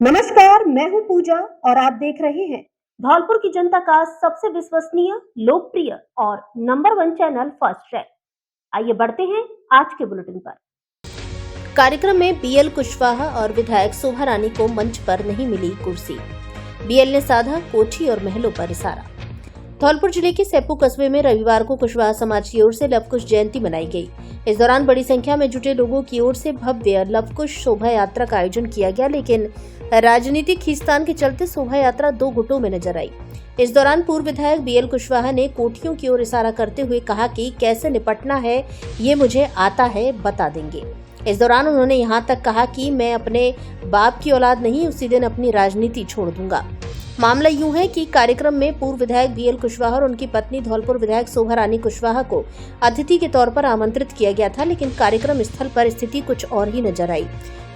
नमस्कार, मैं हूं पूजा और आप देख रहे हैं धौलपुर की जनता का सबसे विश्वसनीय, लोकप्रिय और नंबर 1 चैनल फर्स्ट ट्रैक। आइए बढ़ते हैं आज के बुलेटिन पर। कार्यक्रम में बीएल कुशवाहा और विधायक शोभा रानी को मंच पर नहीं मिली कुर्सी। बीएल ने साधा कोठी और महलों पर इशारा। धौलपुर जिले के सेप्पू कस्बे में रविवार को कुशवाहा समाज की ओर से लवकुश जयंती मनाई गई। इस दौरान बड़ी संख्या में जुटे लोगों की ओर से भव्य लवकुश शोभा यात्रा का आयोजन किया गया, लेकिन राजनीतिक खींचतान के चलते शोभा यात्रा 2 गुटों में नजर आई। इस दौरान पूर्व विधायक बीएल कुशवाहा ने कोठियों की ओर इशारा करते हुए कहा कि कैसे निपटना है ये मुझे आता है, बता देंगे। इस दौरान उन्होंने यहां तक कहा कि मैं अपने बाप की औलाद नहीं, उसी दिन अपनी राजनीति छोड़ दूंगा। मामला यूं है कि कार्यक्रम में पूर्व विधायक बीएल कुशवाहा और उनकी पत्नी धौलपुर विधायक शोभा रानी कुशवाहा को अतिथि के तौर पर आमंत्रित किया गया था, लेकिन कार्यक्रम स्थल पर स्थिति कुछ और ही नजर आई।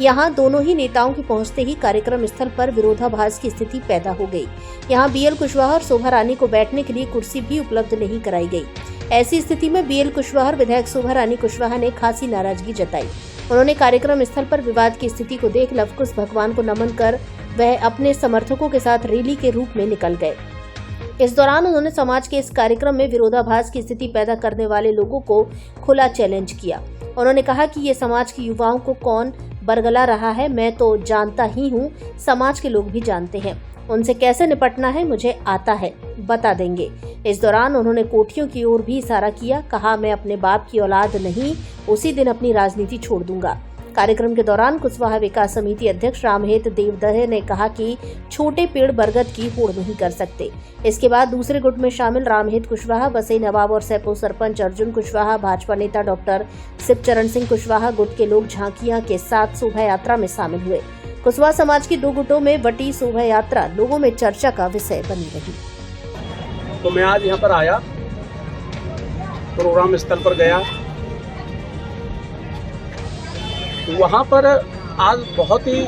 यहां दोनों ही नेताओं के पहुंचते ही कार्यक्रम स्थल पर विरोधाभास की स्थिति पैदा हो गई। यहां बीएल कुशवाहा और शोभा रानी को बैठने के लिए कुर्सी भी उपलब्ध नहीं कराई गई। ऐसी स्थिति में बीएल कुशवाहा और विधायक शोभा रानी कुशवाहा ने खासी नाराजगी जताई। उन्होंने कार्यक्रम स्थल पर विवाद की स्थिति को देख लवकुश भगवान को नमन कर वह अपने समर्थकों के साथ रैली के रूप में निकल गए। इस दौरान उन्होंने समाज के इस कार्यक्रम में विरोधाभास की स्थिति पैदा करने वाले लोगों को खुला चैलेंज किया। उन्होंने कहा कि ये समाज के युवाओं को कौन बरगला रहा है मैं तो जानता ही हूँ, समाज के लोग भी जानते हैं, उनसे कैसे निपटना है मुझे आता है, बता देंगे। इस दौरान उन्होंने कोठियों की ओर भी इशारा किया, कहा मैं अपने बाप की औलाद नहीं, उसी दिन अपनी राजनीति छोड़ दूंगा। कार्यक्रम के दौरान कुशवाहा विकास समिति अध्यक्ष रामहेत देवदहे ने कहा कि छोटे पेड़ बरगद की होड़ नहीं कर सकते। इसके बाद दूसरे गुट में शामिल रामहेत कुशवाहा, बसई नवाब और सेप्पू सरपंच अर्जुन कुशवाहा, भाजपा नेता डॉक्टर शिवचरण सिंह कुशवाहा गुट के लोग झांकियां के साथ शोभा यात्रा में शामिल हुए। कुशवाहा समाज की 2 गुटों में बटी शोभा यात्रा लोगों में चर्चा का विषय बनी रही। तो मैं आज यहाँ पर आया, प्रोग्राम स्थल पर गया, वहाँ पर आज बहुत ही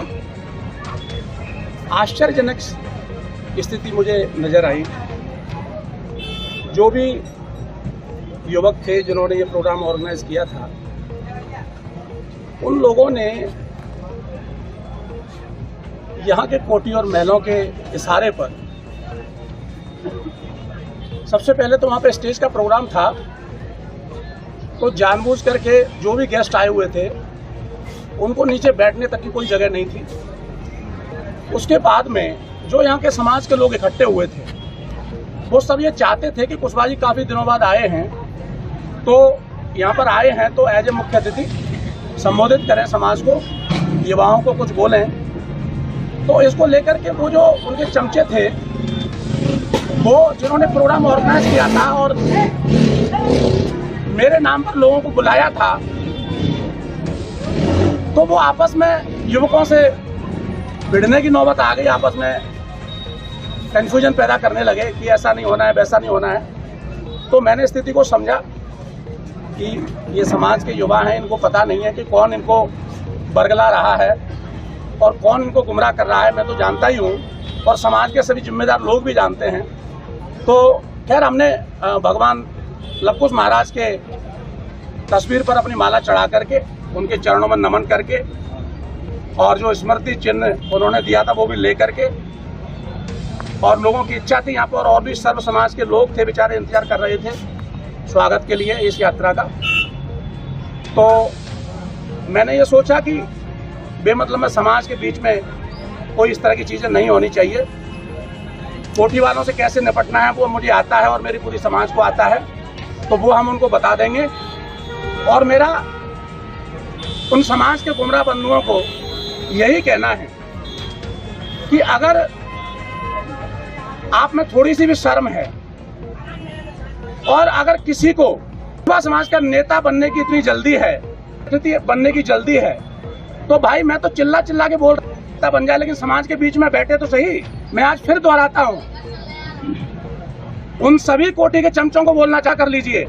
आश्चर्यजनक स्थिति मुझे नजर आई। जो भी युवक थे जिन्होंने ये प्रोग्राम ऑर्गेनाइज किया था, उन लोगों ने यहाँ के कोठी और महलों के इशारे पर सबसे पहले तो वहाँ पे स्टेज का प्रोग्राम था, तो जानबूझ करके जो भी गेस्ट आए हुए थे उनको नीचे बैठने तक की कोई जगह नहीं थी। उसके बाद में जो यहाँ के समाज के लोग इकट्ठे हुए थे वो सब ये चाहते थे कि कुशवाहा जी काफ़ी दिनों बाद आए हैं, तो यहाँ पर आए हैं तो एज ए मुख्य अतिथि संबोधित करें समाज को, युवाओं को कुछ बोलें। तो इसको लेकर के वो जो उनके चमचे थे, वो जिन्होंने प्रोग्राम ऑर्गेनाइज किया था और मेरे नाम पर लोगों को बुलाया था, तो वो आपस में युवकों से भिड़ने की नौबत आ गई, आपस में कंफ्यूजन पैदा करने लगे कि ऐसा नहीं होना है, वैसा नहीं होना है। तो मैंने स्थिति को समझा कि ये समाज के युवा हैं, इनको पता नहीं है कि कौन इनको बरगला रहा है और कौन इनको गुमराह कर रहा है। मैं तो जानता ही हूँ और समाज के सभी जिम्मेदार लोग भी जानते हैं। तो खैर हमने भगवान लवकुश महाराज के तस्वीर पर अपनी माला चढ़ा करके उनके चरणों में नमन करके और जो स्मृति चिन्ह उन्होंने दिया था वो भी ले करके, और लोगों की इच्छा थी यहाँ पर और भी सर्व समाज के लोग थे, बेचारे इंतजार कर रहे थे स्वागत के लिए इस यात्रा का। तो मैंने ये सोचा कि बेमतलब में समाज के बीच में कोई इस तरह की चीज़ें नहीं होनी चाहिए। कोठी वालों से कैसे निपटना है वो मुझे आता है और मेरी पूरी समाज को आता है, तो वो हम उनको बता देंगे। और मेरा उन समाज के गुमराह बंधुओं को यही कहना है कि अगर आप में थोड़ी सी भी शर्म है और अगर किसी को समाज का नेता बनने की इतनी जल्दी है, बनने की जल्दी है, तो भाई मैं तो चिल्ला चिल्ला के बोल रहा बन जाए, लेकिन समाज के बीच में बैठे तो सही। मैं आज फिर दोहराता हूं, उन सभी कोठी के चमचों को बोलना चाह कर लीजिए।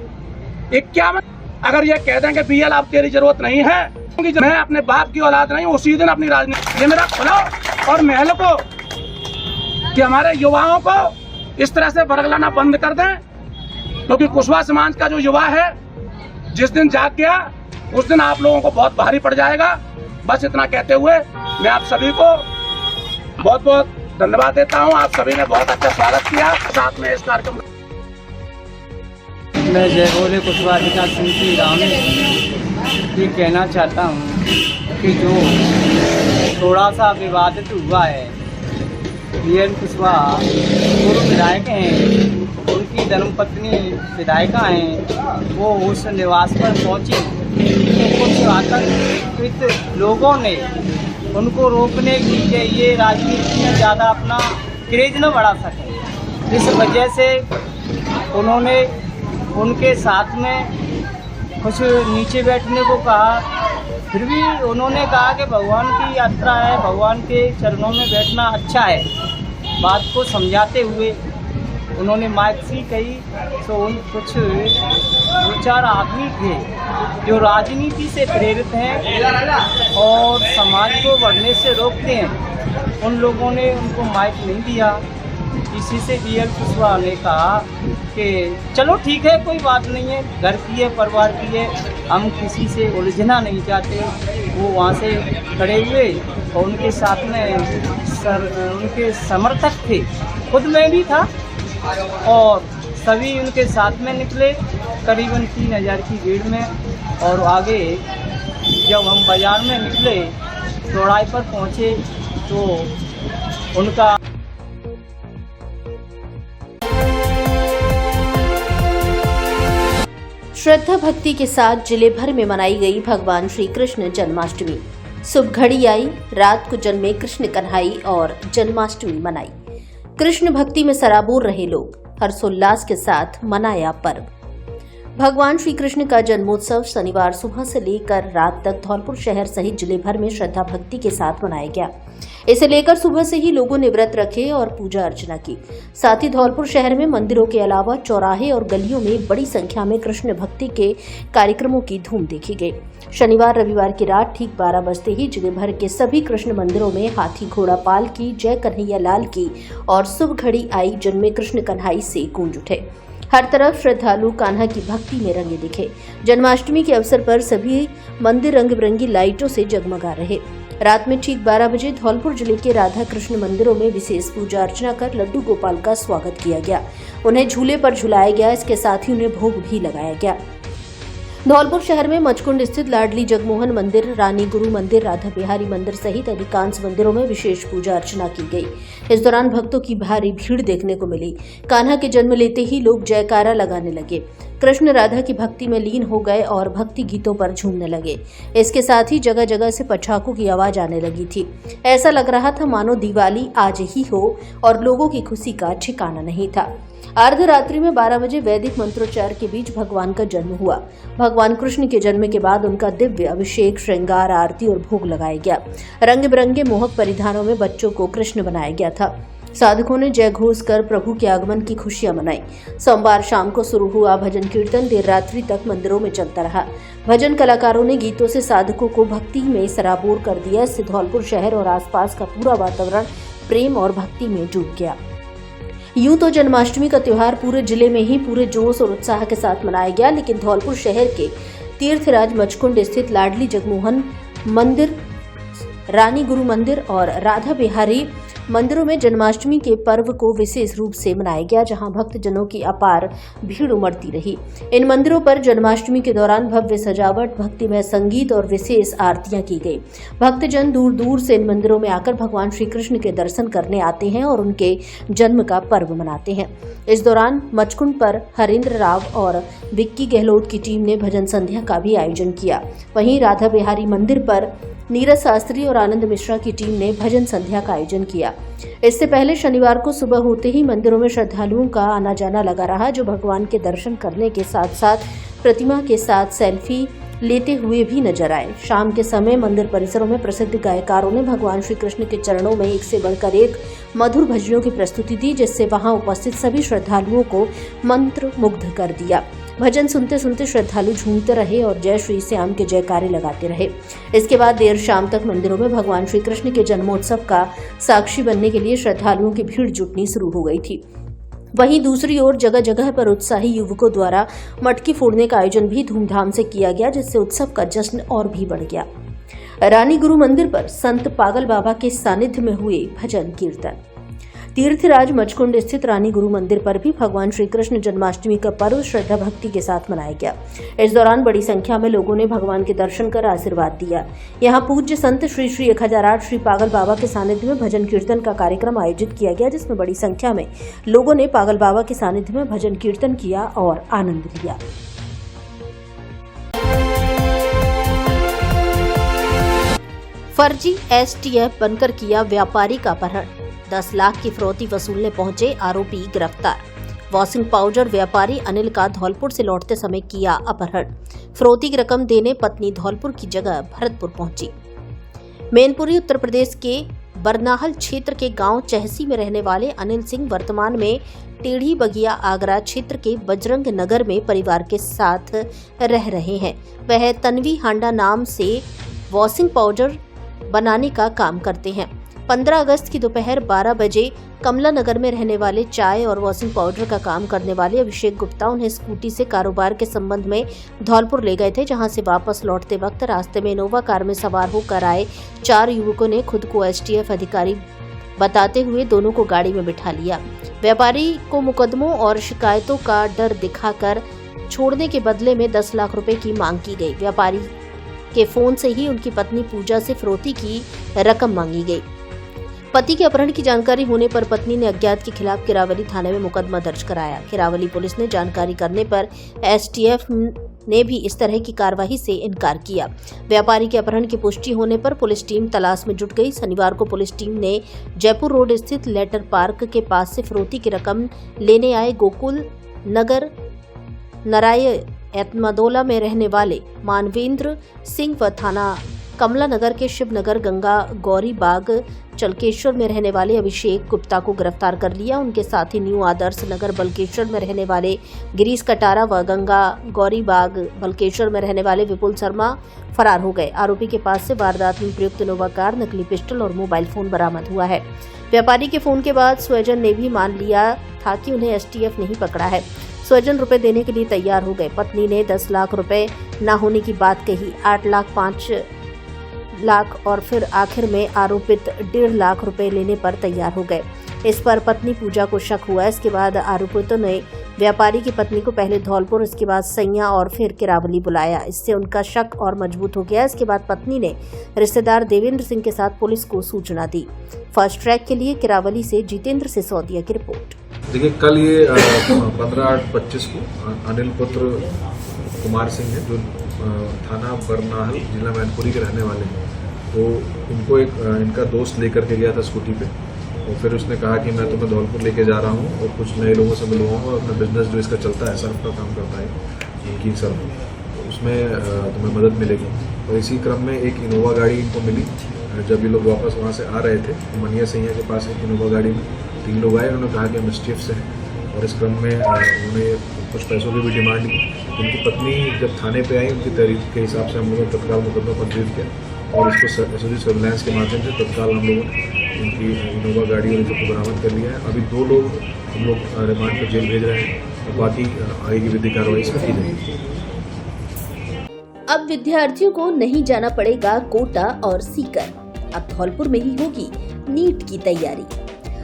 51 अगर ये कह दें कि बीएल आप तेरी जरूरत नहीं है, क्योंकि मैं अपने बाप की औलाद नहीं, उसी दिन अपनी राजनीति, ये मेरा खुला और महल को कि हमारे युवाओं को इस तरह से बरगलाना बंद कर दें, क्योंकि कुशवाहा समाज का जो युवा है जिस दिन जाग गया उस दिन आप लोगों को बहुत भारी पड़ जाएगा। बस इतना कहते हुए मैं आप सभी को बहुत बहुत धन्यवाद देता हूँ। आप सभी ने बहुत अच्छा स्वागत किया साथ में इस कार्यक्रम। मैं जय भोले कुशवाहा विकास समिति राम ये कहना चाहता हूँ कि जो थोड़ा सा विवादित हुआ है, वीएन कुशवाहा पूर्व विधायक हैं, उनकी धर्मपत्नी विधायिका हैं, वो उस निवास पर पहुंची तो कुछ आतंकित लोगों ने उनको रोकने की कि ये राजनीति में ज़्यादा अपना क्रेज न बढ़ा सके, इस वजह से उन्होंने उनके साथ में कुछ नीचे बैठने को कहा। फिर भी उन्होंने कहा कि भगवान की यात्रा है, भगवान के चरणों में बैठना अच्छा है। बात को समझाते हुए उन्होंने माइक सी कही तो उन कुछ दो चार आदमी थे जो राजनीति से प्रेरित हैं और समाज को बढ़ने से रोकते हैं, उन लोगों ने उनको माइक नहीं दिया। इसी से वीएन कुशवाहा ने कहा कि चलो ठीक है, कोई बात नहीं है, घर की है, परिवार की है, हम किसी से उलझना नहीं चाहते। वो वहाँ से खड़े हुए और उनके साथ में उनके समर्थक थे, खुद मैं भी था, और सभी उनके साथ में निकले करीबन 3000 की भीड़ में। और आगे जब हम बाज़ार में निकले, चौराहे पर पहुँचे तो उनका श्रद्धा भक्ति के साथ जिले भर में मनाई गई भगवान श्री कृष्ण जन्माष्टमी। सुबह घड़ी आई, रात को जन्मे कृष्ण कन्हई और जन्माष्टमी मनाई। कृष्ण भक्ति में सराबोर रहे लोग, हर्षोल्लास के साथ मनाया पर्व। भगवान श्री कृष्ण का जन्मोत्सव शनिवार सुबह से लेकर रात तक धौलपुर शहर सहित जिले भर में श्रद्धा भक्ति के साथ मनाया गया। इसे लेकर सुबह से ही लोगों ने व्रत रखे और पूजा अर्चना की। साथ ही धौलपुर शहर में मंदिरों के अलावा चौराहे और गलियों में बड़ी संख्या में कृष्ण भक्ति के कार्यक्रमों की धूम देखी गई। शनिवार रविवार की रात ठीक 12 बजते ही जिले भर के सभी कृष्ण मंदिरों में हाथी घोड़ा पाल की, जय कन्हैया लाल की और सुबह घड़ी आई जन्मे कृष्ण कन्हई से गूंज उठे। हर तरफ श्रद्धालु कान्हा की भक्ति में रंगे दिखे। जन्माष्टमी के अवसर पर सभी मंदिर रंग बिरंगी लाइटों से जगमगा रहे। रात में ठीक 12 बजे धौलपुर जिले के राधा कृष्ण मंदिरों में विशेष पूजा अर्चना कर लड्डू गोपाल का स्वागत किया गया। उन्हें झूले पर झुलाया गया, इसके साथ ही उन्हें भोग भी लगाया गया। धौलपुर शहर में मचकुंड स्थित लाडली जगमोहन मंदिर, रानी गुरु मंदिर, राधा बिहारी मंदिर सहित अधिकांश मंदिरों में विशेष पूजा अर्चना की गई। इस दौरान भक्तों की भारी भीड़ देखने को मिली। कान्हा के जन्म लेते ही लोग जयकारा लगाने लगे। कृष्ण राधा की भक्ति में लीन हो गए और भक्ति गीतों पर झूमने लगे। इसके साथ ही जगह जगह से पटाखों की आवाज आने लगी थी। ऐसा लग रहा था मानो दिवाली आज ही हो और लोगों की खुशी का ठिकाना नहीं था। अर्धरात्रि में 12 बजे वैदिक मंत्रोच्चार के बीच भगवान का जन्म हुआ। भगवान कृष्ण के जन्म के बाद उनका दिव्य अभिषेक, श्रृंगार, आरती और भोग लगाया गया। रंग बिरंगे मोहक परिधानों में बच्चों को कृष्ण बनाया गया था। साधकों ने जय घोष कर प्रभु के आगमन की खुशियां मनाई। सोमवार शाम को शुरू हुआ भजन कीर्तन देर रात्रि तक मंदिरों में चलता रहा। भजन कलाकारों ने गीतों से साधकों को भक्ति में सराबोर कर दिया। इससे धौलपुर शहर और आसपास का पूरा वातावरण प्रेम और भक्ति में डूब गया। यूं तो जन्माष्टमी का त्योहार पूरे जिले में ही पूरे जोश और उत्साह के साथ मनाया गया, लेकिन धौलपुर शहर के तीर्थराज मचकुंड स्थित लाडली जगमोहन मंदिर, रानी गुरु मंदिर और राधा बिहारी मंदिरों में जन्माष्टमी के पर्व को विशेष रूप से मनाया गया, जहां भक्तजनों की अपार भीड़ उमड़ती रही। इन मंदिरों पर जन्माष्टमी के दौरान भव्य सजावट, भक्तिमय संगीत और विशेष आरतियां की गई। भक्तजन दूर दूर से इन मंदिरों में आकर भगवान श्री कृष्ण के दर्शन करने आते हैं और उनके जन्म का पर्व मनाते हैं। इस दौरान मचकुंड पर हरेंद्र राव और विक्की गहलोत की टीम ने भजन संध्या का भी आयोजन किया। वहीं राधा बिहारी मंदिर पर नीरज शास्त्री और आनंद मिश्रा की टीम ने भजन संध्या का आयोजन किया। इससे पहले शनिवार को सुबह होते ही मंदिरों में श्रद्धालुओं का आना जाना लगा रहा, जो भगवान के दर्शन करने के साथ साथ प्रतिमा के साथ सेल्फी लेते हुए भी नजर आए। शाम के समय मंदिर परिसरों में प्रसिद्ध गायकारों ने भगवान श्री कृष्ण के चरणों में एक से बढ़कर एक मधुर भजनों की प्रस्तुति दी, जिससे वहां उपस्थित सभी श्रद्धालुओं को मंत्र मुग्ध कर दिया। भजन सुनते सुनते श्रद्धालु झूमते रहे और जय श्री श्याम के जयकारे लगाते रहे। इसके बाद देर शाम तक मंदिरों में भगवान श्री कृष्ण के जन्मोत्सव का साक्षी बनने के लिए श्रद्धालुओं की भीड़ जुटनी शुरू हो गई थी। वहीं दूसरी ओर जगह जगह पर उत्साही युवकों द्वारा मटकी फोड़ने का आयोजन भी धूमधाम से किया गया, जिससे उत्सव का जश्न और भी बढ़ गया। रानी गुरु मंदिर पर संत पागल बाबा के सानिध्य में हुए भजन कीर्तन। तीर्थराज मचकुंड स्थित रानी गुरु मंदिर पर भी भगवान श्री कृष्ण जन्माष्टमी का पर्व श्रद्धा भक्ति के साथ मनाया गया। इस दौरान बड़ी संख्या में लोगों ने भगवान के दर्शन कर आशीर्वाद दिया। यहां पूज्य संत श्री श्री 1008 श्री पागल बाबा के सानिध्य में भजन कीर्तन का कार्यक्रम आयोजित किया गया, जिसमें बड़ी संख्या में लोगों ने पागल बाबा के सानिध्य में भजन कीर्तन किया और आनंद लिया। फर्जी एसटीएफ बनकर किया व्यापारी का अपहरण, 10 लाख की फिरौती वसूलने पहुंचे आरोपी गिरफ्तार। वॉशिंग पाउडर व्यापारी अनिल का धौलपुर से लौटते समय किया अपहरण। फिरौती की रकम देने पत्नी धौलपुर की जगह भरतपुर पहुंची। मैनपुरी उत्तर प्रदेश के बरनाहल क्षेत्र के गांव चहसी में रहने वाले अनिल सिंह वर्तमान में टेढ़ी बगिया आगरा क्षेत्र के बजरंग नगर में परिवार के साथ रह रहे हैं। वह तन्वी हांडा नाम से वॉशिंग पाउडर बनाने का काम करते हैं। 15 अगस्त की दोपहर 12 बजे कमला नगर में रहने वाले चाय और वॉशिंग पाउडर का काम करने वाले अभिषेक गुप्ता उन्हें स्कूटी से कारोबार के संबंध में धौलपुर ले गए थे, जहां से वापस लौटते वक्त रास्ते में इनोवा कार में सवार होकर आए 4 युवकों ने खुद को एसटीएफ अधिकारी बताते हुए दोनों को गाड़ी में बिठा लिया। व्यापारी को मुकदमों और शिकायतों का डर दिखाकर छोड़ने के बदले में 10 लाख रुपए की मांग की गई। व्यापारी के फोन से ही उनकी पत्नी पूजा से फिरौती की रकम मांगी गई। पति के अपहरण की जानकारी होने पर पत्नी ने अज्ञात के खिलाफ किरावली थाने में मुकदमा दर्ज कराया। किरावली पुलिस ने जानकारी करने पर एसटीएफ ने भी इस तरह की कार्रवाई से इनकार किया। व्यापारी के अपहरण की पुष्टि होने पर पुलिस टीम तलाश में जुट गई। शनिवार को पुलिस टीम ने जयपुर रोड स्थित लेटर पार्क के पास से फिरौती की रकम लेने आए गोकुल नगर नारायणमदोला में रहने वाले मानवेंद्र सिंह व थाना कमला नगर के शिवनगर गंगा गौरी बाग चलकेश्वर में रहने वाले अभिषेक गुप्ता को गिरफ्तार कर लिया। उनके साथ ही न्यू आदर्श नगर बलकेश्वर में रहने वाले गिरीश कटारा व गंगा गौरी बाग बलकेश्वर में रहने वाले विपुल शर्मा फरार हो गए। आरोपी के पास से वारदात में प्रयुक्त इनोवा कार, नकली पिस्टल और मोबाइल फोन बरामद हुआ है। व्यापारी के फोन के बाद स्वजन ने भी मान लिया था कि उन्हें एसटीएफ नहीं पकड़ा है। स्वजन रुपए देने के लिए तैयार हो गए। पत्नी ने 10 लाख रुपए न होने की बात कही। 8 लाख 5 लाख और फिर आखिर में आरोपित 1.5 लाख रुपए लेने पर तैयार हो गए। इस पर पत्नी पूजा को शक हुआ। इसके बाद आरोपितों ने व्यापारी की पत्नी को पहले धौलपुर, इसके बाद सैया और फिर किरावली बुलाया। इससे उनका शक और मजबूत हो गया। इसके बाद पत्नी ने रिश्तेदार देवेंद्र सिंह के साथ पुलिस को सूचना दी। फास्ट ट्रैक के लिए किरावली से जितेंद्र सिसोदिया की रिपोर्ट। देखिए, कल ये 15/8/25 को अनिल पुत्र कुमार सिंह है, जो थाना बरनाहल जिला मैनपुरी के रहने वाले हैं। तो इनको इनका दोस्त लेकर के गया था स्कूटी पे, और फिर उसने कहा कि मैं तुम्हें धौलपुर लेके जा रहा हूँ और कुछ नए लोगों से मिलवाऊंगा। अपना बिजनेस जो इसका चलता है, सर्फ का काम करता है इनकी सर्फ, तो उसमें तुम्हें मदद मिलेगी। और इसी क्रम में एक इनोवा गाड़ी इनको मिली। जब ये लोग वापस वहाँ से आ रहे थे, मनिया सैया के पास एक इनोवा गाड़ी में 3 लोग आए। उन्होंने कहा कि हम एसटीएफ से हैं, और इस क्रम में उन्होंने कुछ पैसों की भी डिमांड की। उनकी पत्नी जब थाने पे आई, उनकी तहरीर के हिसाब से हम लोगों ने तत्काल मुकदमा पंजीकृत किया और इसको एसओजी सर्विलांस के माध्यम से तत्काल हम लोगों ने उनकी इनोवा गाड़ी और इनको बरामद कर लिया है। अभी 2 लोग हम लोग रिमांड पर जेल भेज रहे हैं और बाकी आगे की विधिक कार्रवाई इसमें की जाएगी। अब विद्यार्थियों को नहीं जाना पड़ेगा कोटा और सीकर, अब धौलपुर में ही होगी नीट की तैयारी।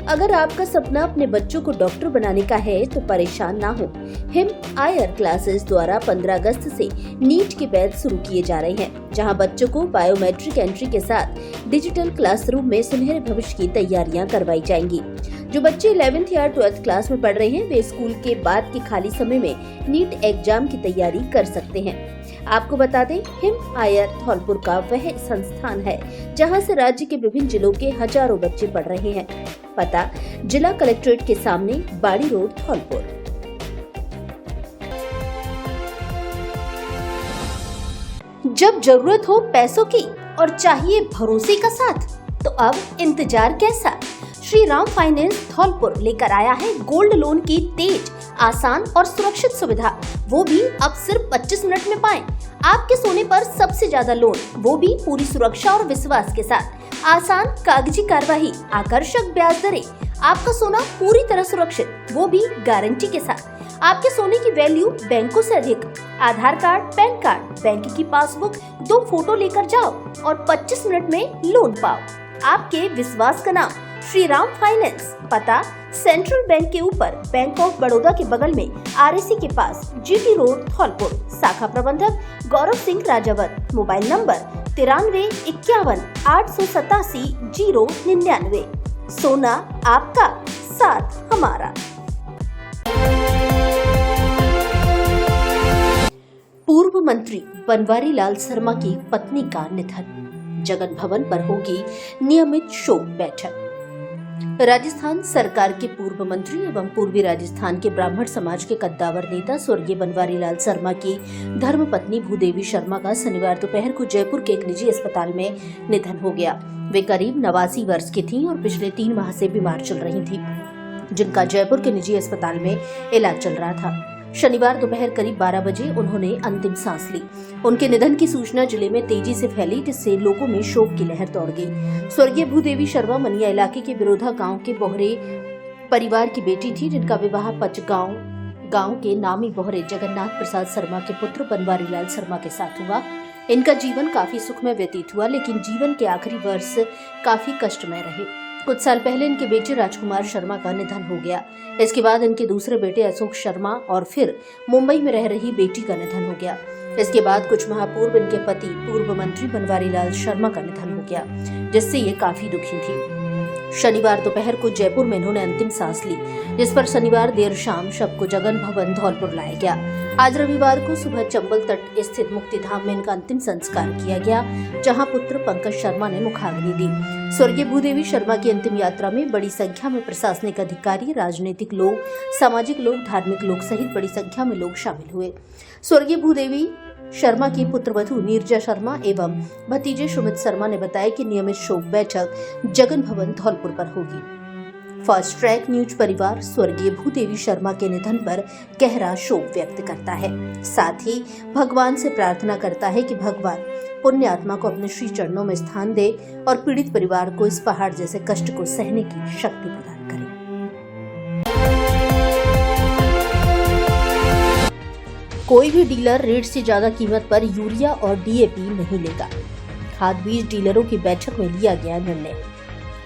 अगर आपका सपना अपने बच्चों को डॉक्टर बनाने का है तो परेशान ना हो। हिम आयर क्लासेस द्वारा 15 अगस्त से नीट के बैच शुरू किए जा रहे हैं, जहां बच्चों को बायोमेट्रिक एंट्री के साथ डिजिटल क्लासरूम में सुनहरे भविष्य की तैयारियां करवाई जाएंगी। जो बच्चे 11th या 12th क्लास में पढ़ रहे हैं, वे स्कूल के बाद के खाली समय में नीट एग्जाम की तैयारी कर सकते हैं। आपको बता दें, हिम आयर धौलपुर का वह संस्थान है जहां से राज्य के विभिन्न जिलों के हजारों बच्चे पढ़ रहे हैं। पता जिला कलेक्ट्रेट के सामने, बाड़ी रोड, धौलपुर। जब जरूरत हो पैसों की और चाहिए भरोसे का साथ, तो अब इंतजार कैसा? श्री राम फाइनेंस धौलपुर लेकर आया है गोल्ड लोन की तेज, आसान और सुरक्षित सुविधा, वो भी अब सिर्फ 25 मिनट में पाएं। आपके सोने पर सबसे ज्यादा लोन, वो भी पूरी सुरक्षा और विश्वास के साथ। आसान कागजी कार्यवाही, आकर्षक ब्याज दरें, आपका सोना पूरी तरह सुरक्षित, वो भी गारंटी के साथ। आपके सोने की वैल्यू बैंकों से अधिक। आधार कार्ड, पैन कार्ड, बैंक की पासबुक, 2 फोटो लेकर जाओ और 25 मिनट में लोन पाओ। आपके विश्वास का नाम श्री राम फाइनेंस। पता सेंट्रल बैंक के ऊपर, बैंक ऑफ बड़ौदा के बगल में, RAC के पास, GT रोड, धौलपुर। शाखा प्रबंधक गौरव सिंह राजावत। Mobile number 93 51 887 099। सोना आपका, साथ हमारा। पूर्व मंत्री बनवारी लाल शर्मा की पत्नी का निधन। जगन भवन पर होगी नियमित शोक बैठक। राजस्थान सरकार के पूर्व मंत्री एवं पूर्वी राजस्थान के ब्राह्मण समाज के कद्दावर नेता स्वर्गीय बनवारी लाल शर्मा की धर्मपत्नी भूदेवी शर्मा का शनिवार दोपहर को जयपुर के एक निजी अस्पताल में निधन हो गया। वे करीब 89 वर्ष की थीं और पिछले 3 माह से बीमार चल रही थीं, जिनका जयपुर के निजी अस्पताल में इलाज चल रहा था। शनिवार दोपहर करीब 12 बजे उन्होंने अंतिम सांस ली। उनके निधन की सूचना जिले में तेजी से फैली, जिससे लोगों में शोक की लहर दौड़ गई। स्वर्गीय भूदेवी शर्मा मनिया इलाके के बिरोधा गांव के बोहरे परिवार की बेटी थी, जिनका विवाह पचगांव गांव के नामी बोहरे जगन्नाथ प्रसाद शर्मा के पुत्र बनवारी लाल शर्मा के साथ हुआ। इनका जीवन काफी सुखमय व्यतीत हुआ, लेकिन जीवन के आखिरी वर्ष काफी कष्टमय रहे। कुछ साल पहले इनके बेटे राजकुमार शर्मा का निधन हो गया। इसके बाद इनके दूसरे बेटे अशोक शर्मा और फिर मुंबई में रह रही बेटी का निधन हो गया। इसके बाद कुछ माह पूर्व इनके पति पूर्व मंत्री बनवारी लाल शर्मा का निधन हो गया, जिससे ये काफी दुखी थी। शनिवार दोपहर को जयपुर में इन्होंने अंतिम सांस ली, जिस पर शनिवार देर शाम शव को जगन भवन धौलपुर लाया गया। आज रविवार को सुबह चंबल तट स्थित मुक्तिधाम में इनका अंतिम संस्कार किया गया, जहां पुत्र पंकज शर्मा ने मुखाग्नि दी। स्वर्गीय भूदेवी शर्मा की अंतिम यात्रा में बड़ी संख्या में प्रशासनिक अधिकारी, राजनीतिक लोग, सामाजिक लोग, धार्मिक लोग सहित बड़ी संख्या में लोग शामिल हुए। स्वर्गीय भूदेवी शर्मा की पुत्रवधू नीरजा शर्मा एवं भतीजे सुमित शर्मा ने बताया कि नियमित शोक बैठक जगन भवन धौलपुर पर होगी। फास्ट ट्रैक न्यूज परिवार स्वर्गीय भूदेवी शर्मा के निधन पर गहरा शोक व्यक्त करता है। साथ ही भगवान से प्रार्थना करता है कि भगवान पुण्य आत्मा को अपने श्री चरणों में स्थान दे और पीड़ित परिवार को इस पहाड़ जैसे कष्ट को सहने की शक्ति प्रदान करे। कोई भी डीलर रेट से ज्यादा कीमत पर यूरिया और DAP नहीं लेगा। खाद बीज डीलरों की बैठक में लिया गया निर्णय।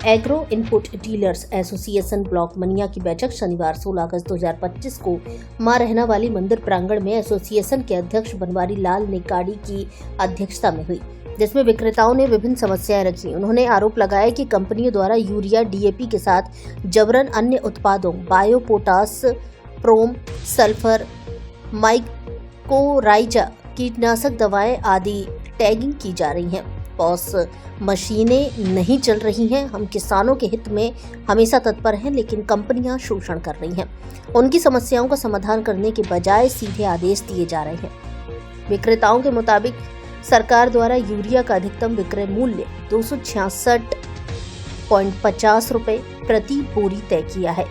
Agro input dealers association block Maniya की बैठक शनिवार 16 अगस्त 2025 को मां रहना वाली मंदिर प्रांगण में एसोसिएशन के अध्यक्ष बनवारी लाल नेकाड़ी की अध्यक्षता में हुई, जिसमें विक्रेताओं ने विभिन्न समस्याएं रखी। उन्होंने आरोप लगाया कि कंपनियों द्वारा यूरिया, DAP के साथ जबरन अन्य उत्पादों बायो पोटास, प्रोम, सल्फर, माइकोराइजा कीटनाशक दवाएं आदि टैगिंग की जा रही हैं। पॉस मशीनें नहीं चल रही हैं। हम किसानों के हित में हमेशा तत्पर हैं, लेकिन कंपनियां शोषण कर रही हैं। उनकी समस्याओं का समाधान करने के बजाय सीधे आदेश दिए जा रहे हैं। विक्रेताओं के मुताबिक सरकार द्वारा यूरिया का अधिकतम विक्रय मूल्य 266.50 रुपए प्रति बोरी तय किया है।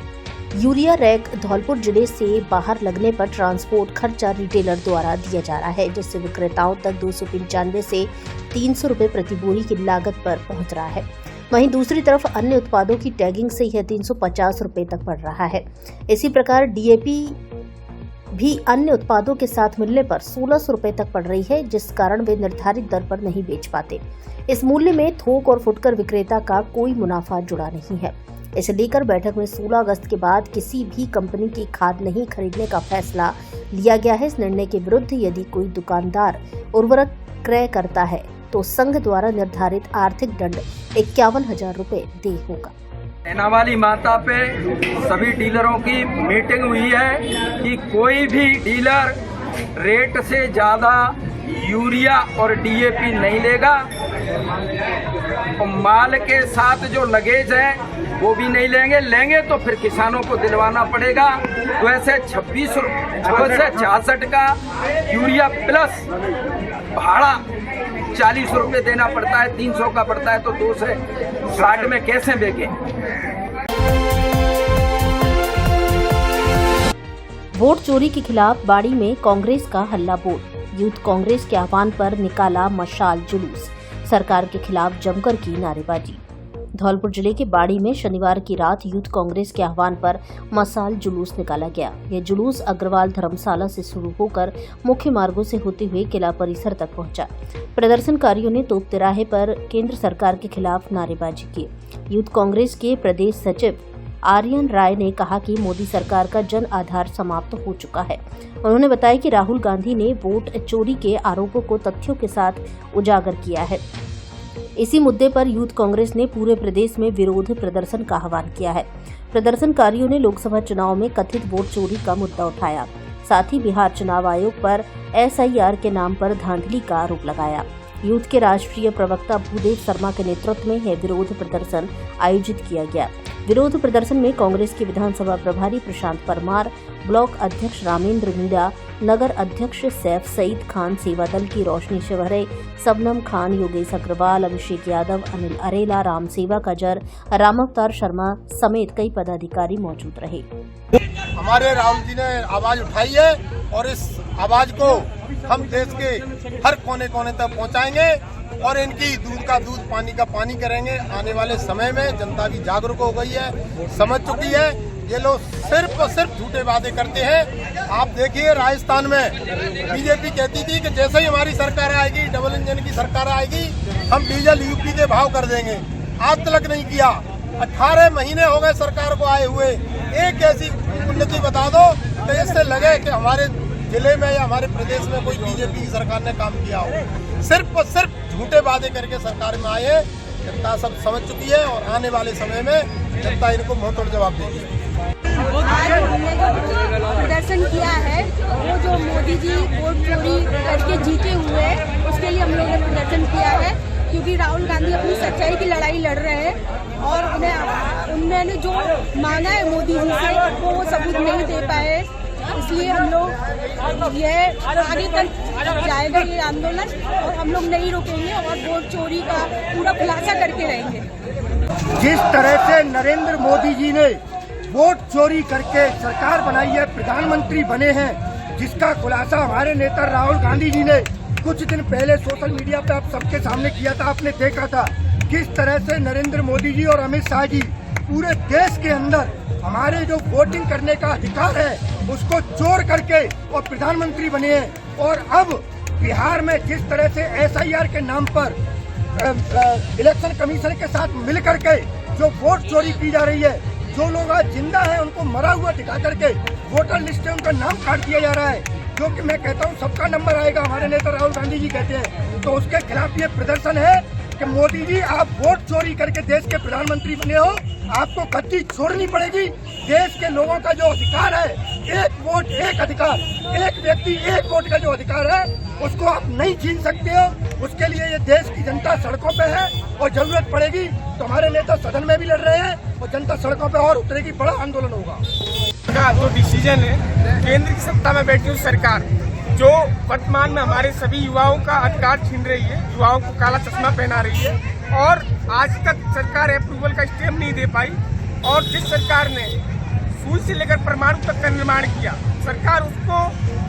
यूरिया रैक धौलपुर जिले से बाहर लगने पर ट्रांसपोर्ट खर्चा रिटेलर द्वारा दिया जा रहा है, जिससे विक्रेताओं तक 295 से 300 रुपए प्रति बोरी की लागत पर पहुंच रहा है। वहीं दूसरी तरफ अन्य उत्पादों की टैगिंग से यह 350 रुपए तक बढ़ रहा है। इसी प्रकार DAP भी अन्य उत्पादों के साथ मिलने पर 1600 रुपए तक पड़ रही है, जिस कारण वे निर्धारित दर पर नहीं बेच पाते। इस मूल्य में थोक और फुटकर विक्रेता का कोई मुनाफा जुड़ा नहीं है। इसे लेकर बैठक में 16 अगस्त के बाद किसी भी कंपनी की खाद नहीं खरीदने का फैसला लिया गया है। इस निर्णय के विरुद्ध यदि कोई दुकानदार उर्वरक क्रय करता है तो संघ द्वारा निर्धारित आर्थिक दंड 51,000 रुपए देय होगा। रहना वाली माता पे सभी डीलरों की मीटिंग हुई है कि कोई भी डीलर रेट से ज्यादा यूरिया और DAP नहीं लेगा और माल के साथ जो लगेज है वो भी नहीं लेंगे तो फिर किसानों को दिलवाना पड़ेगा। तो ऐसे 26 से 66 का यूरिया प्लस भाड़ा 40 रुपए देना पड़ता है, 300 का पड़ता है, तो 2 से 60 में कैसे बेचें। वोट चोरी के खिलाफ बाड़ी में कांग्रेस का हल्ला बोल। यूथ कांग्रेस के आह्वान पर निकाला मशाल जुलूस। सरकार के खिलाफ जमकर की नारेबाजी। धौलपुर जिले के बाड़ी में शनिवार की रात यूथ कांग्रेस के आह्वान पर मशाल जुलूस निकाला गया। यह जुलूस अग्रवाल धर्मशाला से शुरू होकर मुख्य मार्गों से होते हुए किला परिसर तक पहुंचा। प्रदर्शनकारियों ने तोप तिराहे पर केंद्र सरकार के खिलाफ नारेबाजी की। यूथ कांग्रेस के प्रदेश सचिव आर्यन राय ने कहा कि मोदी सरकार का जन आधार समाप्त हो चुका है। उन्होंने बताया कि राहुल गांधी ने वोट चोरी के आरोपों को तथ्यों के साथ उजागर किया है। इसी मुद्दे पर यूथ कांग्रेस ने पूरे प्रदेश में विरोध प्रदर्शन का आह्वान किया है। प्रदर्शनकारियों ने लोकसभा चुनाव में कथित वोट चोरी का मुद्दा उठाया। साथ ही बिहार चुनाव आयोग पर SIR के नाम पर धांधली का आरोप लगाया। यूथ के राष्ट्रीय प्रवक्ता भूदेव शर्मा के नेतृत्व में यह विरोध प्रदर्शन आयोजित किया गया। विरोध प्रदर्शन में कांग्रेस के विधानसभा प्रभारी प्रशांत परमार, ब्लॉक अध्यक्ष रामेंद्र मीणा, नगर अध्यक्ष सैफ सईद खान, सेवा दल की रोशनी शिवहरे, सबनम खान, योगेश अग्रवाल, अभिषेक यादव, अनिल अरेला, राम सेवा कजर, राम अवतार शर्मा समेत कई पदाधिकारी मौजूद रहे। हमारे राहुल जी ने आवाज उठाई है और इस आवाज को हम देश के हर कोने कोने तक पहुंचाएंगे और इनकी दूध का दूध पानी का पानी करेंगे। आने वाले समय में जनता भी जागरूक हो गई है, समझ चुकी है। ये लोग सिर्फ और सिर्फ झूठे वादे करते हैं। आप देखिए राजस्थान में बीजेपी कहती थी कि जैसे ही हमारी सरकार आएगी, डबल इंजन की सरकार आएगी, हम डीजल यूपी के भाव कर देंगे। आज तक नहीं किया। 18 महीने हो गए सरकार को आए हुए। एक ऐसी उन्नति बता दो तो इससे लगे कि हमारे जिले में या हमारे प्रदेश में कोई बीजेपी की सरकार ने काम किया हो। सिर्फ और सिर्फ झूठे वादे करके सरकार में आए। जनता सब समझ चुकी है और आने वाले समय में जनता इनको मुंहतोड़ जवाब देगी। आज हमने जो प्रदर्शन किया है वो जो मोदी जी वोट चोरी करके जीते हुए हैं उसके लिए हम लोगों ने प्रदर्शन किया है, क्योंकि राहुल गांधी अपनी सच्चाई की लड़ाई लड़ रहे हैं और उन्होंने जो मांगा है मोदी जी से वो सबूत नहीं दे पाए। इसलिए हम लोग यह आगे तक जाएगा ये आंदोलन और हम लोग नहीं रुकेंगे और वोट चोरी का पूरा खुलासा करके रहेंगे। जिस तरह से नरेंद्र मोदी जी ने वोट चोरी करके सरकार बनाई है, प्रधानमंत्री बने हैं, जिसका खुलासा हमारे नेता राहुल गांधी जी ने कुछ दिन पहले सोशल मीडिया पे आप सबके सामने किया था। आपने देखा था किस तरह से नरेंद्र मोदी जी और अमित शाह जी पूरे देश के अंदर हमारे जो वोटिंग करने का अधिकार है उसको चोर करके और प्रधानमंत्री बने हैं। और अब बिहार में जिस तरह से SIR के नाम पर इलेक्शन कमीशन के साथ मिल करके जो वोट चोरी की जा रही है, जो लोग आज जिंदा हैं उनको मरा हुआ दिखा करके वोटर लिस्ट में उनका नाम काट दिया जा रहा है, जो कि मैं कहता हूँ सबका नंबर आएगा, हमारे नेता राहुल गांधी जी कहते हैं। तो उसके खिलाफ ये प्रदर्शन है कि मोदी जी आप वोट चोरी करके देश के प्रधानमंत्री बने हो, आपको गद्दी छोड़नी पड़ेगी। देश के लोगों का जो अधिकार है, एक वोट एक अधिकार, एक व्यक्ति एक वोट का जो अधिकार है उसको आप नहीं छीन सकते हो। उसके लिए ये देश की जनता सड़कों पे है और जरूरत पड़ेगी तो हमारे नेता सदन में भी लड़ रहे हैं और जनता सड़कों पे और उतरेगी। बड़ा आंदोलन होगा। का जो डिसीजन है, केंद्र की सत्ता में बैठी हुई सरकार जो वर्तमान में हमारे सभी युवाओं का अधिकार छीन रही है, युवाओं को काला चश्मा पहना रही है और आज तक सरकार अप्रूवल का स्टेप नहीं दे पाई। और जिस सरकार ने सुई से लेकर परमाणु तक का निर्माण किया, सरकार उसको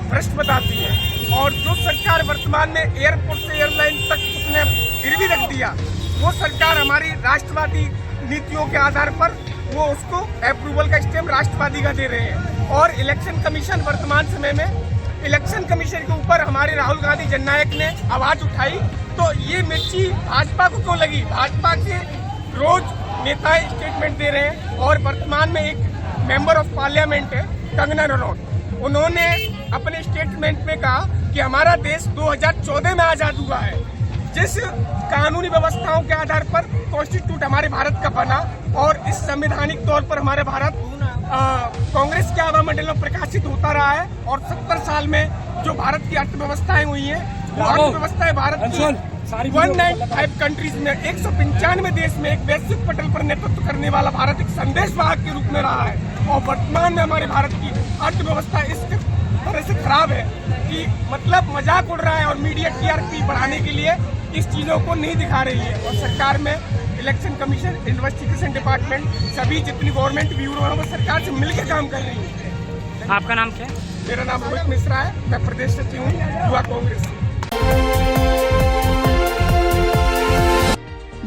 भ्रष्ट बताती है। और जो सरकार वर्तमान में एयरपोर्ट से एयरलाइन तक उसने गिरवी रख दिया, वो सरकार हमारी राष्ट्रवादी नीतियों के आधार पर वो उसको अप्रूवल का स्टेप राष्ट्रवादी का दे रहे हैं। और इलेक्शन कमीशन वर्तमान समय में इलेक्शन कमीशन के ऊपर हमारे राहुल गांधी जननायक ने आवाज उठाई, तो ये मिर्ची भाजपा को क्यों लगी? भाजपा के रोज नेता स्टेटमेंट दे रहे हैं और वर्तमान में एक मेंबर ऑफ पार्लियामेंट है कंगना रनौत, उन्होंने अपने स्टेटमेंट में कहा कि हमारा देश 2014 में आजाद हुआ है। जिस कानूनी व्यवस्थाओं के आधार पर कॉन्स्टिट्यूट हमारे भारत का बना और इस संवैधानिक तौर पर हमारे भारत कांग्रेस के आवामंडल में प्रकाशित होता रहा है। और 70 साल में जो भारत की अर्थव्यवस्थाएं हुई हैं, वो अर्थव्यवस्थाए भारत की 195 कंट्रीज में 195 देश में एक वैश्विक पटल पर नेतृत्व करने वाला भारत एक संदेशवाहक के रूप में रहा है। और वर्तमान में हमारे भारत की अर्थव्यवस्था इस तरह से खराब है कि मतलब मजाक उड़ रहा है और मीडिया TRP बढ़ाने के लिए इस चीजों को नहीं दिखा रही है। और सरकार में इलेक्शन कमीशन, इन्वेस्टिगेशन डिपार्टमेंट, सभी जितनी गवर्नमेंट ब्यूरो है वो सरकार से मिलकर काम कर रही है। आपका नाम क्या है? मेरा नाम रोहित मिश्रा है, मैं प्रदेश सचिव हूँ युवा कांग्रेस।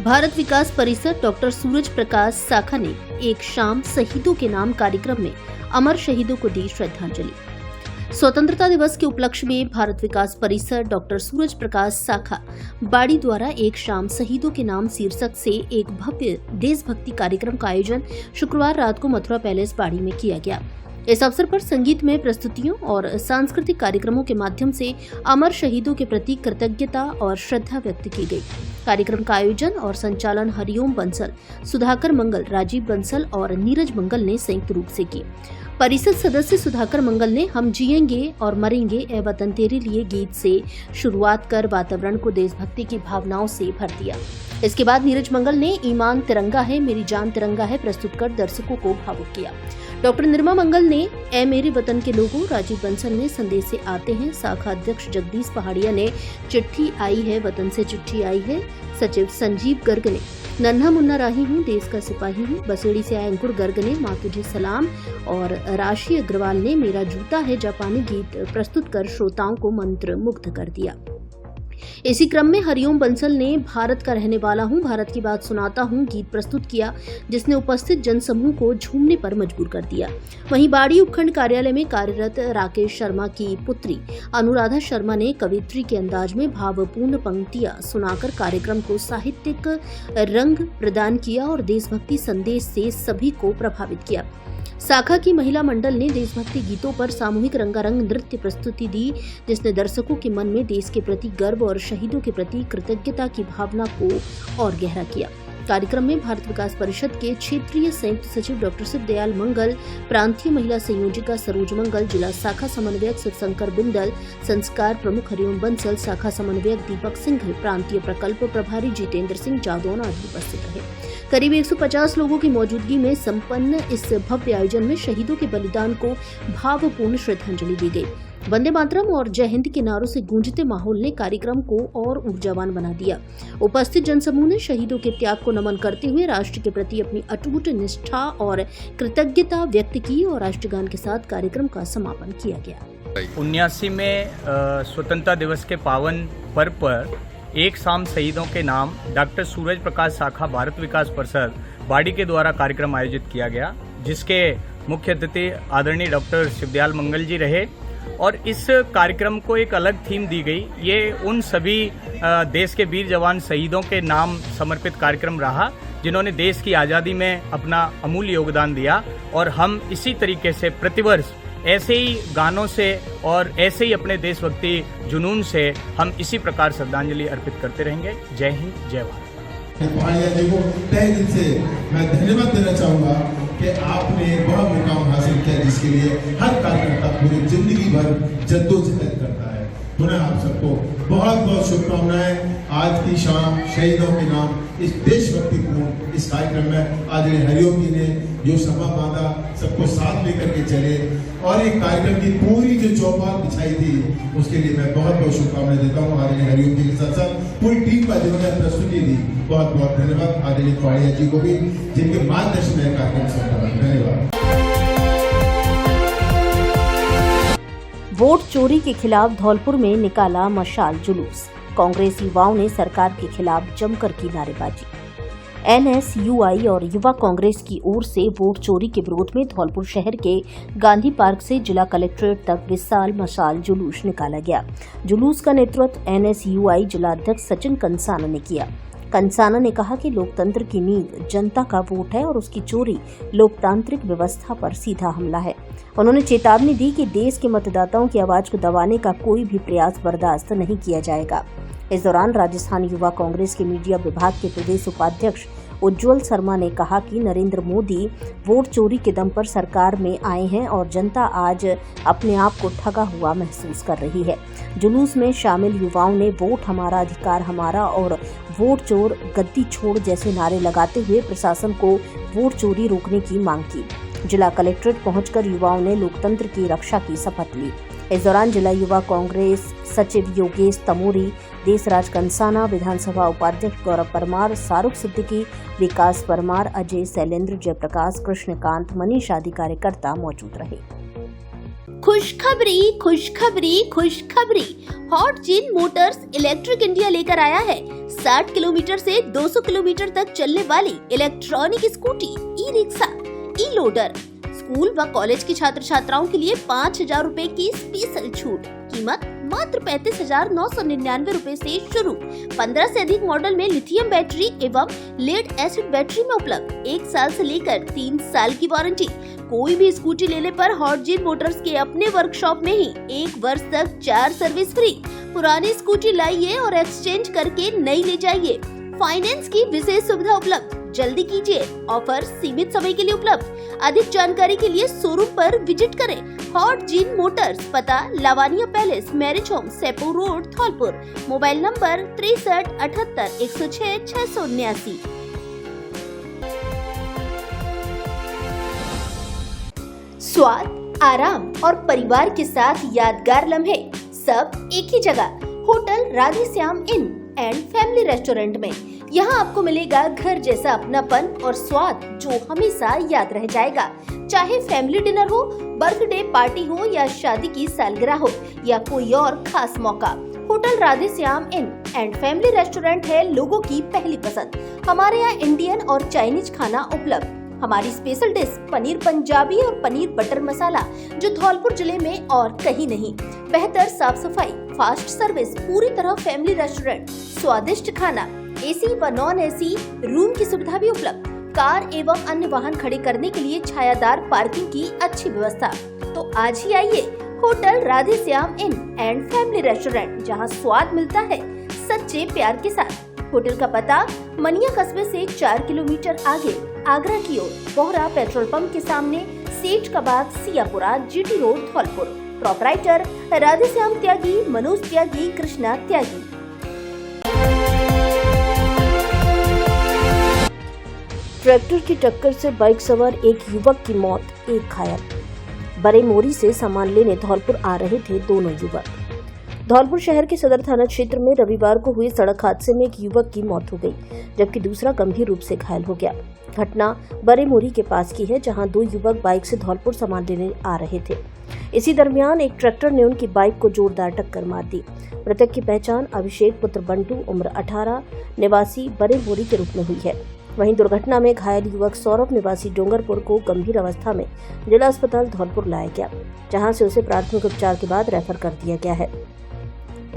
भारत विकास परिषद डॉक्टर सूरज प्रकाश शाखा ने एक शाम शहीदों के नाम कार्यक्रम में अमर शहीदों को दी श्रद्धांजलि। स्वतंत्रता दिवस के उपलक्ष्य में भारत विकास परिषद डॉक्टर सूरज प्रकाश शाखा बाड़ी द्वारा एक शाम शहीदों के नाम शीर्षक से एक भव्य देशभक्ति कार्यक्रम का आयोजन शुक्रवार रात को मथुरा पैलेस बाड़ी में किया गया। इस अवसर पर संगीतमय प्रस्तुतियों और सांस्कृतिक कार्यक्रमों के माध्यम से अमर शहीदों के प्रति कृतज्ञता और श्रद्धा व्यक्त की गई। कार्यक्रम का आयोजन और संचालन हरिओम बंसल, सुधाकर मंगल, राजीव बंसल और नीरज मंगल ने संयुक्त रूप से की। परिषद सदस्य सुधाकर मंगल ने हम जिएंगे और मरेंगे ए वतन तेरे लिए गीत से शुरुआत कर वातावरण को देशभक्ति की भावनाओं से भर दिया। इसके बाद नीरज मंगल ने ईमान तिरंगा है मेरी जान तिरंगा है प्रस्तुत कर दर्शकों को भावुक किया। डॉक्टर निर्मा मंगल ने ए मेरे वतन के लोगों, राजीव बंसल ने संदेश से आते हैं, शाखा अध्यक्ष जगदीश पहाड़िया ने चिट्ठी आई है वतन से चिट्ठी आई है, सचिव संजीव गर्ग ने नन्हा मुन्ना राही हूँ देश का सिपाही हूँ, बसेड़ी से आए अंकुर गर्ग ने माँ तुझे सलाम और राशि अग्रवाल ने मेरा जूता है जापानी गीत प्रस्तुत कर श्रोताओं को मंत्र मुग्ध कर दिया। इसी क्रम में हरिओम बंसल ने भारत का रहने वाला हूँ भारत की बात सुनाता हूँ गीत प्रस्तुत किया, जिसने उपस्थित जनसमूह को झूमने पर मजबूर कर दिया। वहीं बाड़ी उपखंड कार्यालय में कार्यरत राकेश शर्मा की पुत्री अनुराधा शर्मा ने कवित्री के अंदाज में भावपूर्ण पंक्तियां सुनाकर कार्यक्रम को साहित्यिक रंग प्रदान किया और देशभक्ति संदेश से सभी को प्रभावित किया। शाखा की महिला मंडल ने देशभक्ति गीतों पर सामूहिक रंगारंग नृत्य प्रस्तुति दी, जिसने दर्शकों के मन में देश के प्रति गर्व और शहीदों के प्रति कृतज्ञता की भावना को और गहरा किया। कार्यक्रम में भारत विकास परिषद के क्षेत्रीय संयुक्त सचिव डॉक्टर शिवदयाल मंगल, प्रांतीय महिला संयोजिका सरोज मंगल, जिला शाखा समन्वयक शिवशंकर बिंदल, संस्कार प्रमुख हरिओम बंसल, शाखा समन्वयक दीपक सिंघल, प्रांतीय प्रकल्प प्रभारी जितेंद्र सिंह जादौन आदि उपस्थित रहे। करीब 150 लोगों की मौजूदगी में संपन्न इस भव्य आयोजन में शहीदों के बलिदान को भावपूर्ण श्रद्धांजलि दी गई। वंदे मातरम और जय हिंद के नारों से गूंजते माहौल ने कार्यक्रम को और ऊर्जावान बना दिया। उपस्थित जनसमूह ने शहीदों के त्याग को नमन करते हुए राष्ट्र के प्रति अपनी अटूट निष्ठा और कृतज्ञता व्यक्त की और राष्ट्रगान के साथ कार्यक्रम का समापन किया गया। 79 में स्वतंत्रता दिवस के पावन पर्व पर एक शाम शहीदों के नाम डॉक्टर सूरज प्रकाश शाखा भारत विकास परिषद बाड़ी के द्वारा कार्यक्रम आयोजित किया गया, जिसके मुख्य अतिथि आदरणीय डॉक्टर शिवदयाल मंगल जी रहे और इस कार्यक्रम को एक अलग थीम दी गई। ये उन सभी देश के वीर जवान शहीदों के नाम समर्पित कार्यक्रम रहा जिन्होंने देश की आज़ादी में अपना अमूल्य योगदान दिया और हम इसी तरीके से प्रतिवर्ष ऐसे ही गानों से और ऐसे ही अपने देशभक्ति जुनून से हम इसी प्रकार श्रद्धांजलि अर्पित करते रहेंगे। जय हिंद, जय भारत। पहाड़िया जी को तहे दिल से मैं धन्यवाद देना चाहूँगा कि आपने एक बड़ा मुकाम हासिल किया, जिसके लिए हर कार्यकर्ता पूरी जिंदगी भर जद्दोजहद करता है। पुनः आप सबको बहुत बहुत शुभकामनाएं। आज की शाम शहीदों के नाम इस देशभक्तिपूर्ण इस कार्यक्रम में आदरणीय हरिओम जी ने जो सभा बांधा, सबको साथ लेकर के चले और एक कार्यक्रम की पूरी जो चौपाल बिछाई थी, उसके लिए मैं बहुत बहुत शुभकामनाएं देता हूँ आदरणीय हरिओम जी के साथ साथ पूरी टीम का जिन्होंने प्रस्तुति दी। बहुत बहुत धन्यवाद आदरणीय पहाड़िया जी को भी, जिनके मार्गदर्शन में कार्यक्रम संपन्न हुआ। धन्यवाद। वोट चोरी के खिलाफ धौलपुर में निकाला मशाल जुलूस। कांग्रेस युवाओं ने सरकार के खिलाफ जमकर की नारेबाजी। एनएसयूआई और युवा कांग्रेस की ओर से वोट चोरी के विरोध में धौलपुर शहर के गांधी पार्क से जिला कलेक्ट्रेट तक विशाल मशाल जुलूस निकाला गया। जुलूस का नेतृत्व एनएसयूआई जिलाध्यक्ष सचिन कंसाना ने किया। कंसाना ने कहा कि लोकतंत्र की नींव जनता का वोट है और उसकी चोरी लोकतांत्रिक व्यवस्था पर सीधा हमला है। उन्होंने चेतावनी दी कि देश के मतदाताओं की आवाज को दबाने का कोई भी प्रयास बर्दाश्त नहीं किया जाएगा। इस दौरान राजस्थान युवा कांग्रेस के मीडिया विभाग के प्रदेश उपाध्यक्ष उज्ज्वल शर्मा ने कहा कि नरेंद्र मोदी वोट चोरी के दम पर सरकार में आए हैं और जनता आज अपने आप को ठगा हुआ महसूस कर रही है। जुलूस में शामिल युवाओं ने वोट हमारा अधिकार हमारा और वोट चोर गद्दी छोड़ जैसे नारे लगाते हुए प्रशासन को वोट चोरी रोकने की मांग की। जिला कलेक्ट्रेट पहुंचकर युवाओं ने लोकतंत्र की रक्षा की शपथ ली। इस दौरान जिला युवा कांग्रेस सचिव योगेश तमोरी, देशराज कंसाना, विधानसभा उपाध्यक्ष गौरव परमार, शाहरुख सिद्दीकी, विकास परमार, अजय शैलेंद्र, जयप्रकाश, कृष्णकांत, मनीष आदि कार्यकर्ता मौजूद रहे। खुशखबरी खुशखबरी खुशखबरी। हॉट जिन मोटर्स इलेक्ट्रिक इंडिया लेकर आया है 60 किलोमीटर से 200 किलोमीटर तक चलने वाली इलेक्ट्रॉनिक स्कूटी, ई रिक्शा, ई लोडर। स्कूल व कॉलेज के छात्र छात्राओं के लिए 5,000 रूपए की स्पेशल छूट। कीमत मात्र 35,999 रूपए से शुरू। 15 से अधिक मॉडल में लिथियम बैटरी एवं लेड एसिड बैटरी में उपलब्ध। 1 साल से लेकर 3 साल की वारंटी। कोई भी स्कूटी लेने पर हॉट जिन मोटर्स के अपने वर्कशॉप में ही 1 वर्ष तक 4 सर्विस फ्री। पुरानी स्कूटी लाइए और एक्सचेंज करके नई ले जाइए। फाइनेंस की विशेष सुविधा उपलब्ध। जल्दी कीजिए, ऑफर सीमित समय के लिए उपलब्ध। अधिक जानकारी के लिए शोरूम पर विजिट करें। हॉट जिन मोटर्स, पता Lavania palace, marriage home, Saipau road, Dholpur. Mobile number 63 78 106 679। स्वाद, आराम और परिवार के साथ यादगार लम्हे सब एक ही जगह। Hotel Radhe Shyam in and family restaurant में। यहाँ आपको मिलेगा घर जैसा अपनापन और स्वाद जो हमेशा याद रह जाएगा। चाहे फैमिली डिनर हो, बर्थडे पार्टी हो या शादी की सालगिरह हो या कोई और खास मौका, hotel Radhe Shyam in and family restaurant है लोगों की पहली पसंद। हमारे यहाँ इंडियन और चाइनीज खाना उपलब्ध। हमारी स्पेशल डिश पनीर पंजाबी और पनीर बटर मसाला जो धौलपुर जिले में और कहीं नहीं। बेहतर साफ सफाई, फास्ट सर्विस, पूरी तरह फैमिली रेस्टोरेंट, स्वादिष्ट खाना, एसी व नॉन एसी रूम की सुविधा भी उपलब्ध। कार एवं अन्य वाहन खड़े करने के लिए छायादार पार्किंग की अच्छी व्यवस्था। तो आज ही आइए hotel Radhe Shyam in and family restaurant, जहां स्वाद मिलता है सच्चे प्यार के साथ। होटल का पता मनिया कस्बे से 4 किलोमीटर आगे आगरा की ओर, बोहरा पेट्रोल पंप के सामने, सेठ कबाब, Siyapura, GT road, Dholpur. Proprietor Radhe Shyam Tyagi, Manoj Tyagi, Krishna Tyagi. Tractor की टक्कर से बाइक सवार एक युवक की मौत, एक घायल। बड़े मोरी से सामान लेने धौलपुर आ रहे थे दोनों युवक। धौलपुर शहर के सदर थाना क्षेत्र में रविवार को हुए सड़क हादसे में एक युवक की मौत हो गई, जबकि दूसरा गंभीर रूप से घायल हो गया। घटना बड़े मोरी के पास की है, जहां 2 युवक बाइक से धौलपुर सामान लेने आ रहे थे। इसी दरमियान एक ट्रैक्टर ने उनकी बाइक को जोरदार टक्कर मार दी। मृतक की पहचान अभिषेक पुत्र बंटू, उम्र 18, निवासी बड़े मोरी के रूप में हुई है। वहीं दुर्घटना में घायल युवक सौरभ, निवासी डोंगरपुर, को गंभीर अवस्था में जिला अस्पताल धौलपुर लाया गया, जहां से उसे प्राथमिक उपचार के बाद रेफर कर दिया गया है।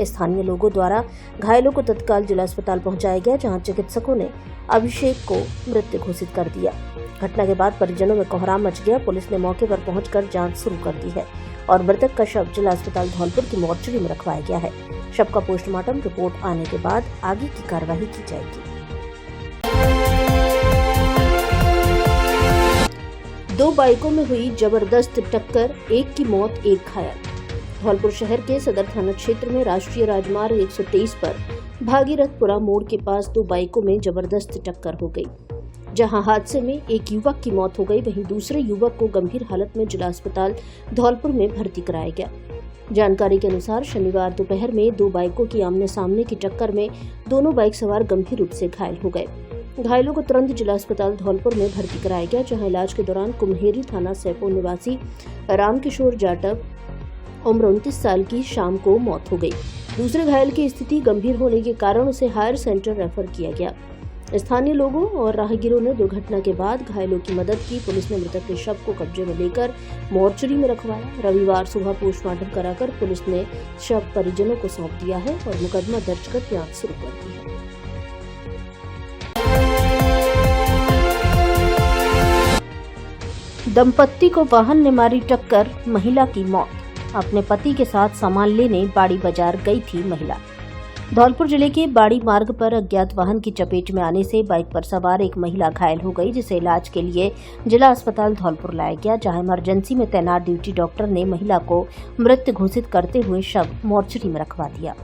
स्थानीय लोगों द्वारा घायलों को तत्काल जिला अस्पताल पहुंचाया गया, जहां चिकित्सकों ने अभिषेक को मृत घोषित कर दिया। घटना के बाद परिजनों में कोहराम मच गया। पुलिस ने मौके पर पहुंचकर जांच शुरू कर दी है और मृतक का शव जिला अस्पताल धौलपुर की मोर्चरी में रखवाया गया है। शव का पोस्टमार्टम रिपोर्ट आने के बाद आगे की कार्रवाई की जाएगी। 2 बाइकों में हुई जबरदस्त टक्कर, एक की मौत, एक घायल। धौलपुर शहर के सदर थाना क्षेत्र में राष्ट्रीय राजमार्ग 123 पर भागीरथपुरा मोड़ के पास 2 बाइकों में जबरदस्त टक्कर हो गई, जहां हादसे में एक युवक की मौत हो गई, वहीं दूसरे युवक को गंभीर हालत में जिला अस्पताल धौलपुर में भर्ती कराया गया। जानकारी के अनुसार शनिवार दोपहर में 2 बाइकों की आमने सामने की टक्कर में दोनों बाइक सवार गंभीर रूप से घायल हो गए। घायलों को तुरंत जिला अस्पताल धौलपुर में भर्ती कराया गया, जहां इलाज के दौरान कुम्हेरी थाना सेपो निवासी रामकिशोर जाटव, उम्र 29 साल की शाम को मौत हो गई। दूसरे घायल की स्थिति गंभीर होने के कारण उसे हायर सेंटर रेफर किया गया। स्थानीय लोगों और राहगीरों ने दुर्घटना के बाद घायलों की मदद की। पुलिस ने मृतक के शव को कब्जे में लेकर मोर्चरी में रखवाया। रविवार सुबह पोस्टमार्टम कराकर पुलिस ने शव परिजनों को सौंप दिया है और मुकदमा दर्ज कर जांच शुरू कर दी है। दंपत्ति को वाहन ने मारी टक्कर, महिला की मौत। अपने पति के साथ सामान लेने बाड़ी बाजार गई थी महिला। धौलपुर जिले के बाड़ी मार्ग पर अज्ञात वाहन की चपेट में आने से बाइक पर सवार एक महिला घायल हो गई, जिसे इलाज के लिए जिला अस्पताल धौलपुर लाया गया, जहां इमरजेंसी में तैनात ड्यूटी डॉक्टर ने महिला को मृत घोषित करते हुए शव मोर्चरी में रखवा दिया।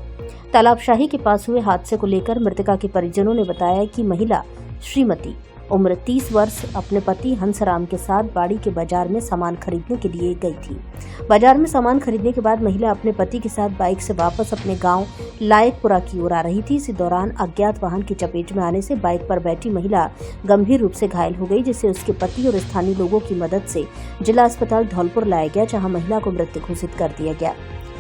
तालाबशाही के पास हुए हादसे को लेकर मृतका के परिजनों ने बताया कि महिला श्रीमती उम्र 30 वर्ष अपने पति हंसराम के साथ बाड़ी के बाजार में सामान खरीदने के लिए गई थी। बाजार में सामान खरीदने के बाद महिला अपने पति के साथ बाइक से वापस अपने गांव लायकपुरा की ओर आ रही थी। इसी दौरान अज्ञात वाहन की चपेट में आने से बाइक पर बैठी महिला गंभीर रूप से घायल हो गई, जिसे उसके पति और स्थानीय लोगों की मदद से जिला अस्पताल धौलपुर लाया गया, जहां महिला को मृत घोषित कर दिया गया।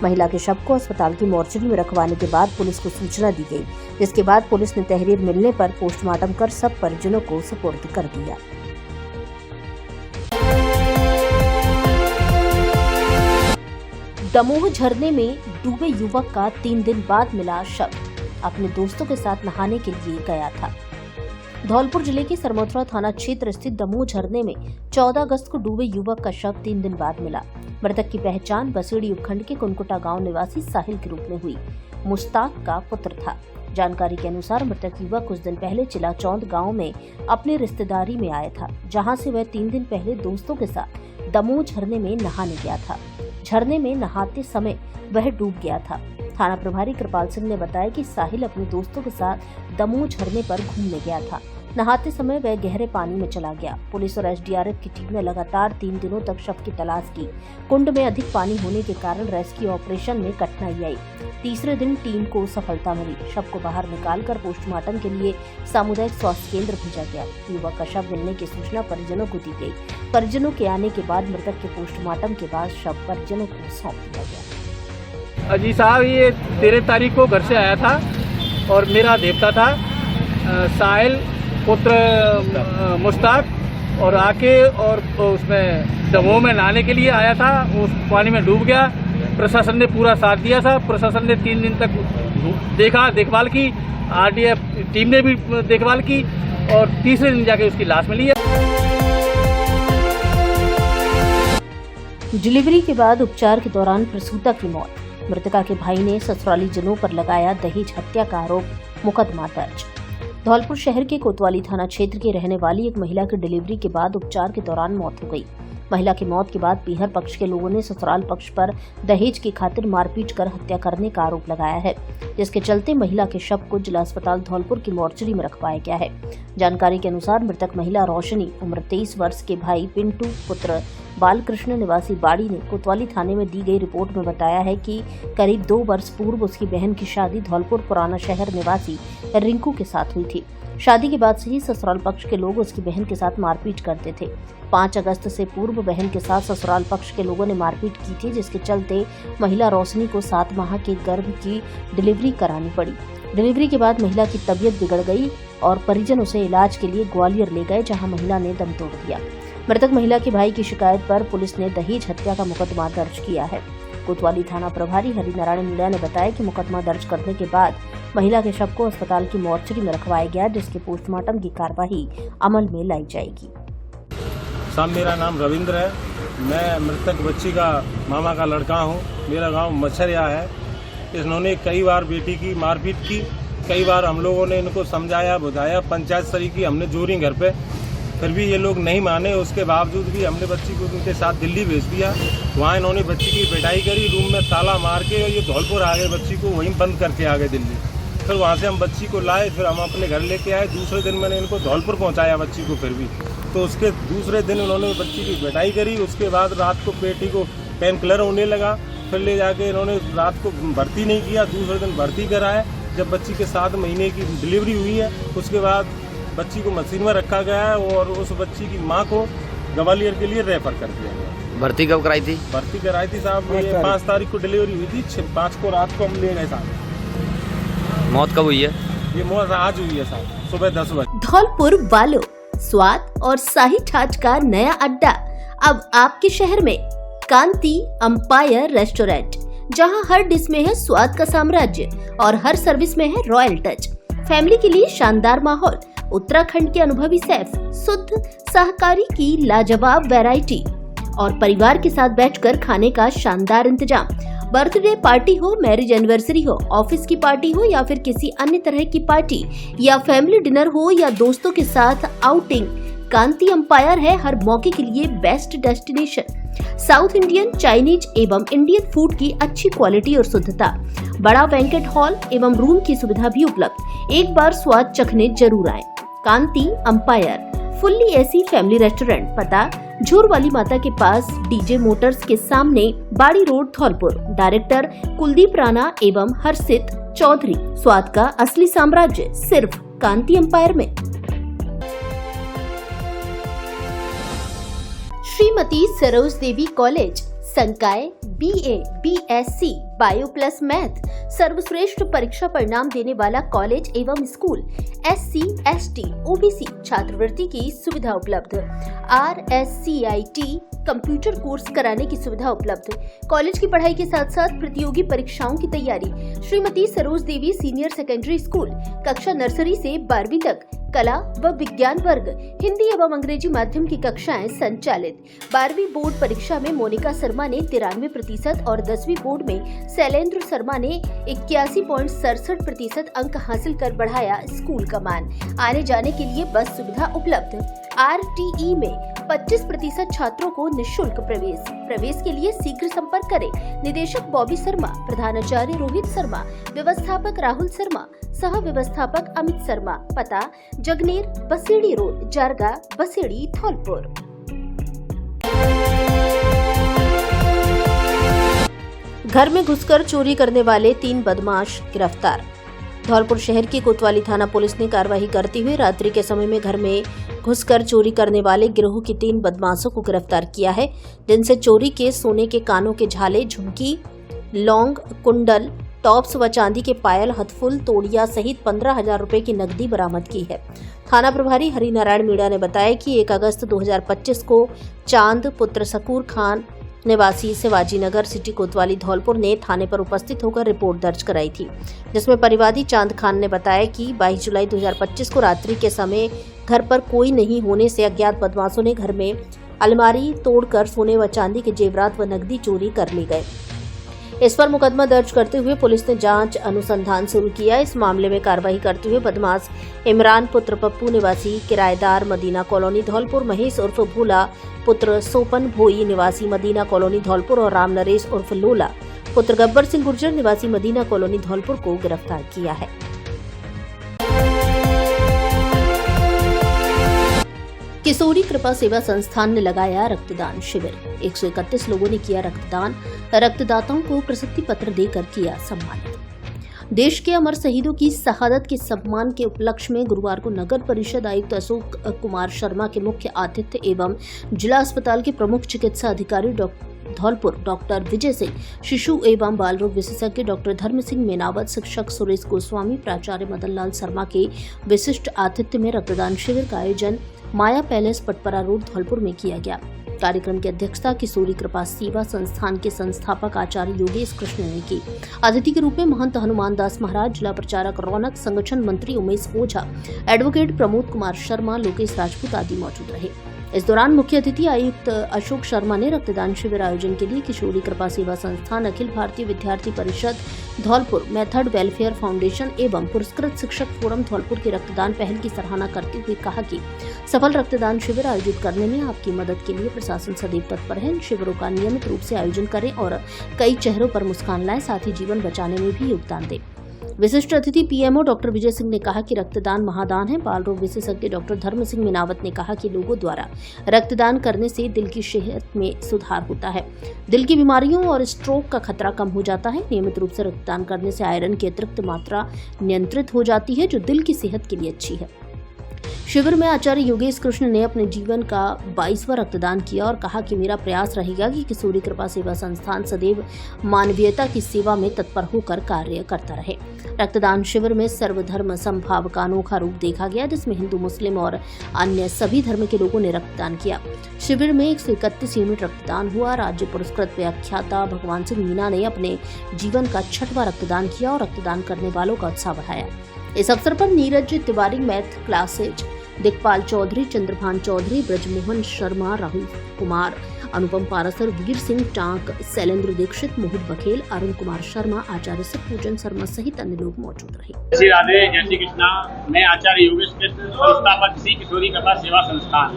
महिला के शव को अस्पताल की मोर्चरी में रखवाने के बाद पुलिस को सूचना दी गई, जिसके बाद पुलिस ने तहरीर मिलने पर पोस्टमार्टम कर सब परिजनों को सुपुर्द कर दिया। दमोह झरने में डूबे युवक का 3 दिन बाद मिला शव। अपने दोस्तों के साथ नहाने के लिए गया था। धौलपुर जिले के सरमोथरा थाना क्षेत्र स्थित दमोह झरने में 14 अगस्त को डूबे युवक का शव 3 दिन बाद मिला। मृतक की पहचान बसेड़ी उपखंड के कुनकुटा गांव निवासी साहिल के रूप में हुई। मुश्ताक का पुत्र था। जानकारी के अनुसार मृतक युवक कुछ दिन पहले चिलाचौंद गांव में अपने रिश्तेदारी में आया था, जहां से वह 3 दिन पहले दोस्तों के साथ दमोह झरने में नहाने गया था। झरने में नहाते समय वह डूब गया था। थाना प्रभारी कृपाल सिंह ने बताया कि साहिल अपने दोस्तों के साथ दमोह झरने पर घूमने गया था। नहाते समय वह गहरे पानी में चला गया। पुलिस और एसडीआरएफ की टीम ने लगातार 3 दिनों तक शव की तलाश की। कुंड में अधिक पानी होने के कारण रेस्क्यू ऑपरेशन में कठिनाई आई। तीसरे दिन टीम को सफलता मिली। शव को बाहर निकालकर पोस्टमार्टम के लिए सामुदायिक स्वास्थ्य केंद्र भेजा गया। युवक का शव मिलने की सूचना परिजनों को दी गई। परिजनों के आने के बाद मृतक के पोस्टमार्टम के बाद शव परिजनों को सौंप दिया गया। अजी साहब, ये 13 तारीख को घर से आया था और मेरा देवता था साहिल पुत्र मुश्ताक, और आके और उसमें दमोह में नहाने के लिए आया था। उस पानी में डूब गया। प्रशासन ने पूरा साथ दिया था। प्रशासन ने 3 दिन तक देखभाल की। आरडीएफ टीम ने भी देखभाल की और तीसरे दिन जाके उसकी लाश मिली है। डिलीवरी के बाद उपचार के दौरान प्रसूता की मौत। मृतका के भाई ने ससुराली जनों पर लगाया दहेज हत्या का आरोप, मुकदमा दर्ज। धौलपुर शहर के कोतवाली थाना क्षेत्र की रहने वाली एक महिला की डिलीवरी के बाद उपचार के दौरान मौत हो गई। महिला की मौत के बाद पीहर पक्ष के लोगों ने ससुराल पक्ष पर दहेज की खातिर मारपीट कर हत्या करने का आरोप लगाया है, जिसके चलते महिला के शव को जिला अस्पताल धौलपुर की मोर्चरी में रखवाया गया है। जानकारी के अनुसार मृतक महिला रोशनी उम्र 23 वर्ष के भाई पिंटू पुत्र बालकृष्ण निवासी बाड़ी ने कोतवाली थाने में दी गई रिपोर्ट में बताया है कि करीब 2 वर्ष पूर्व उसकी बहन की शादी धौलपुर पुराना शहर निवासी रिंकू के साथ हुई थी। शादी के बाद से ही ससुराल पक्ष के लोग उसकी बहन के साथ मारपीट करते थे। 5 अगस्त से पूर्व बहन के साथ ससुराल पक्ष के लोगों ने मारपीट की थी, जिसके चलते महिला रोशनी को 7 माह के गर्भ की डिलीवरी करानी पड़ी। डिलीवरी के बाद महिला की तबीयत बिगड़ गई और परिजन उसे इलाज के लिए ग्वालियर ले गए, जहां महिला ने दम तोड़ दिया। मृतक महिला के भाई की शिकायत पर पुलिस ने दहेज हत्या का मुकदमा दर्ज किया है। कोतवाली थाना प्रभारी हरिनारायण मीणा ने बताया कि मुकदमा दर्ज करने के बाद महिला के शव को अस्पताल की मोर्चरी में रखवाया गया, जिसके पोस्टमार्टम की कार्यवाही अमल में लाई जाएगी। साहब, मेरा नाम रविंद्र है। मैं मृतक बच्ची का मामा का लड़का हूँ। मेरा गांव मच्छरिया है। इन्होंने कई बार बेटी की मारपीट की। कई बार हम लोगों ने इनको समझाया बुझाया, पंचायत सरी की हमने जोरी घर पे, फिर भी ये लोग नहीं माने। उसके बावजूद भी हमने बच्ची को उनके साथ दिल्ली भेज दिया। वहाँ इन्होंने बच्ची की पिटाई करी, रूम में ताला मार के, और ये धौलपुर आ गए, बच्ची को वहीं बंद करके आ गए दिल्ली। फिर वहाँ से हम बच्ची को लाए, फिर हम अपने घर लेके आए। दूसरे दिन मैंने इनको धौलपुर पहुँचाया बच्ची को। फिर भी तो उसके दूसरे दिन उन्होंने बच्ची की पिटाई करी। उसके बाद रात को बेटी को पेन किलर होने लगा। फिर ले जाके इन्होंने रात को भर्ती नहीं किया, दूसरे दिन भर्ती कराया। जब बच्ची के 7 महीने की डिलीवरी हुई है, उसके बाद बच्ची को मशीन में रखा गया है और उस बच्ची की मां को ग्वालियर के लिए रेफर कर दिया गया। भर्ती कब कराई थी? भर्ती कराई थी साहब, ये 5 तारीख को डिलीवरी हुई थी। 5 को रात को हम ले गए साहब। मौत कब हुई है? ये मौत आज हुई है साहब, सुबह 10 बजे। धौलपुर वालों, स्वाद और शाही ठाट का नया अड्डा अब आपके शहर में। कांति अंपायर रेस्टोरेंट, जहां हर डिश में है स्वाद का साम्राज्य और हर सर्विस में है रॉयल टच। फैमिली के लिए शानदार माहौल, उत्तराखंड के अनुभवी शेफ, शुद्ध शाकाहारी की लाजवाब वैरायटी और परिवार के साथ बैठकर खाने का शानदार इंतजाम। बर्थडे पार्टी हो, मैरिज एनिवर्सरी हो, ऑफिस की पार्टी हो या फिर किसी अन्य तरह की पार्टी, या फैमिली डिनर हो या दोस्तों के साथ आउटिंग, कांति अंपायर है हर मौके के लिए best destination. South Indian, Chinese एवं इंडियन फूड की अच्छी क्वालिटी और शुद्धता, बड़ा बैंकेट हॉल एवं रूम की सुविधा भी उपलब्ध। एक बार स्वाद चखने जरूर आए। Kanti empire, fully AC family restaurant, पता झूर वाली माता के पास, डीजे मोटर्स के सामने, बाड़ी रोड, धौलपुर। डायरेक्टर कुलदीप राणा एवं हर्षित चौधरी। स्वाद का असली साम्राज्य सिर्फ कांति एम्पायर में। श्रीमती सरोज देवी कॉलेज, संकाय BA, BSc, bio plus math, सर्वश्रेष्ठ परीक्षा परिणाम देने वाला कॉलेज एवं स्कूल। SC, ST, OBC छात्रवृत्ति की सुविधा उपलब्ध। RSCIT कंप्यूटर कोर्स कराने की सुविधा उपलब्ध। कॉलेज की पढ़ाई के साथ साथ प्रतियोगी परीक्षाओं की तैयारी। श्रीमती सरोज देवी सीनियर सेकेंडरी स्कूल, कक्षा नर्सरी से 12वीं तक, कला व विज्ञान वर्ग, हिंदी एवं अंग्रेजी माध्यम की कक्षाएं संचालित। 12वीं बोर्ड परीक्षा में मोनिका शर्मा ने 93% और 10वीं बोर्ड में शैलेंद्र शर्मा ने 81.67% अंक हासिल कर बढ़ाया स्कूल का मान। आने जाने के लिए बस सुविधा उपलब्ध। RTE में 25% छात्रों को निःशुल्क प्रवेश के लिए शीघ्र संपर्क करें। निदेशक बॉबी शर्मा, प्रधानाचार्य रोहित शर्मा, व्यवस्थापक राहुल शर्मा, सह व्यवस्थापक अमित शर्मा। पता जगनेर, बसेड़ी रोड, जारगा, बसेड़ी, धौलपुर। घर में घुसकर चोरी करने वाले 3 बदमाश गिरफ्तार। धौलपुर शहर की कोतवाली थाना पुलिस ने कार्रवाई करते हुए रात्रि के समय में घर में घुसकर चोरी करने वाले गिरोह के 3 बदमाशों को गिरफ्तार किया है, जिनसे चोरी के सोने के कानों के झाले, झुमकी, लौंग, कुंडल, टॉप्स व चांदी के पायल, हथफुल, तोड़िया सहित 15,000 रुपए की नकदी बरामद की है। थाना प्रभारी हरिनारायण मीणा ने बताया कि 1 अगस्त 2025 को चांद पुत्र सकूर खान निवासी शिवाजी नगर सिटी कोतवाली धौलपुर ने थाने पर उपस्थित होकर रिपोर्ट दर्ज कराई थी, जिसमें परिवादी चांद खान ने बताया कि 22 जुलाई 2025 को रात्रि के समय घर पर कोई नहीं होने से अज्ञात बदमाशों ने घर में अलमारी तोड़कर सोने व चांदी के जेवरात व नकदी चोरी कर ले गए। इस पर मुकदमा दर्ज करते हुए पुलिस ने जांच अनुसंधान शुरू किया। इस मामले में कार्रवाई करते हुए बदमाश इमरान पुत्र पप्पू निवासी किराएदार मदीना कॉलोनी धौलपुर, महेश उर्फ भोला पुत्र सोपन भोई निवासी मदीना कॉलोनी धौलपुर और राम नरेश उर्फ लोला पुत्र गब्बर सिंह गुर्जर निवासी मदीना कॉलोनी धौलपुर को गिरफ्तार किया है। किशोरी कृपा सेवा संस्थान ने लगाया रक्तदान शिविर। 131 लोगों ने किया रक्तदान। रक्तदाताओं को प्रशस्ति पत्र देकर किया सम्मानित। देश के अमर शहीदों की शहादत के सम्मान के उपलक्ष्य में गुरुवार को नगर परिषद आयुक्त अशोक कुमार शर्मा के मुख्य आतिथ्य एवं जिला अस्पताल के प्रमुख चिकित्सा अधिकारी धौलपुर डॉक्टर विजय सिंह, शिशु एवं बाल रोग विशेषज्ञ डॉक्टर धर्म सिंह मेनावत, शिक्षक सुरेश गोस्वामी, प्राचार्य मदन लाल शर्मा के विशिष्ट आतिथ्य में रक्तदान शिविर का आयोजन माया पैलेस पटपरा रोड धौलपुर में किया गया। कार्यक्रम की अध्यक्षता किशोरी कृपा सेवा संस्थान के संस्थापक आचार्य योगेश कृष्ण ने की। अतिथि के रूप में महंत हनुमान दास महाराज, जिला प्रचारक रौनक, संगठन मंत्री उमेश ओझा, एडवोकेट प्रमोद कुमार शर्मा, लोकेश राजपूत आदि मौजूद रहे। इस दौरान मुख्य अतिथि आयुक्त अशोक शर्मा ने रक्तदान शिविर आयोजन के लिए किशोरी कृपा सेवा संस्थान, अखिल भारतीय विद्यार्थी परिषद धौलपुर, मेथड वेलफेयर फाउंडेशन एवं पुरस्कृत शिक्षक फोरम धौलपुर की रक्तदान पहल की सराहना करते हुए कहा कि सफल रक्तदान शिविर आयोजित करने में आपकी मदद के लिए प्रशासन सदैव तत्पर है। इन शिविरों का नियमित रूप से आयोजन करें और कई चेहरों पर मुस्कान लाएं, साथ ही जीवन बचाने में भी योगदान दें। विशिष्ट अतिथि पीएमओ डॉक्टर विजय सिंह ने कहा कि रक्तदान महादान है। बाल रोग विशेषज्ञ डॉक्टर धर्म सिंह मेनावत ने कहा कि लोगों द्वारा रक्तदान करने से दिल की सेहत में सुधार होता है, दिल की बीमारियों और स्ट्रोक का खतरा कम हो जाता है। नियमित रूप से रक्तदान करने से आयरन की अतिरिक्त मात्रा नियंत्रित हो जाती है, जो दिल की सेहत के लिए अच्छी है। शिविर में आचार्य योगेश कृष्ण ने अपने जीवन का 22वां रक्तदान किया और कहा कि मेरा प्रयास रहेगा कि किशोरी कृपा सेवा संस्थान सदैव मानवीयता की सेवा में तत्पर होकर कार्य करता रहे। रक्तदान शिविर में सर्वधर्म समभाव का अनोखा रूप देखा गया, जिसमें हिंदू, मुस्लिम और अन्य सभी धर्म के लोगों ने रक्तदान किया। शिविर में 131 यूनिट रक्तदान हुआ। राज्य पुरस्कृत व्याख्याता भगवान सिंह मीना ने अपने जीवन का 6वां रक्तदान किया और रक्तदान करने वालों का उत्साह बढ़ाया। इस अवसर पर नीरज तिवारी मैथ क्लासेज, दिखपाल चौधरी, चंद्रभान चौधरी, ब्रजमोहन शर्मा, राहुल कुमार, अनुपम पारासर, वीर सिंह टांक, शैलेंद्र दीक्षित, मोहित बघेल, अरुण कुमार शर्मा, आचार्य पूजन शर्मा सहित अन्य लोग मौजूद रहे। श्री राधे, जय श्री कृष्णा। मैं आचार्य योगेश कृष्ण, संस्थापक श्री किशोरी कृपा सेवा संस्थान।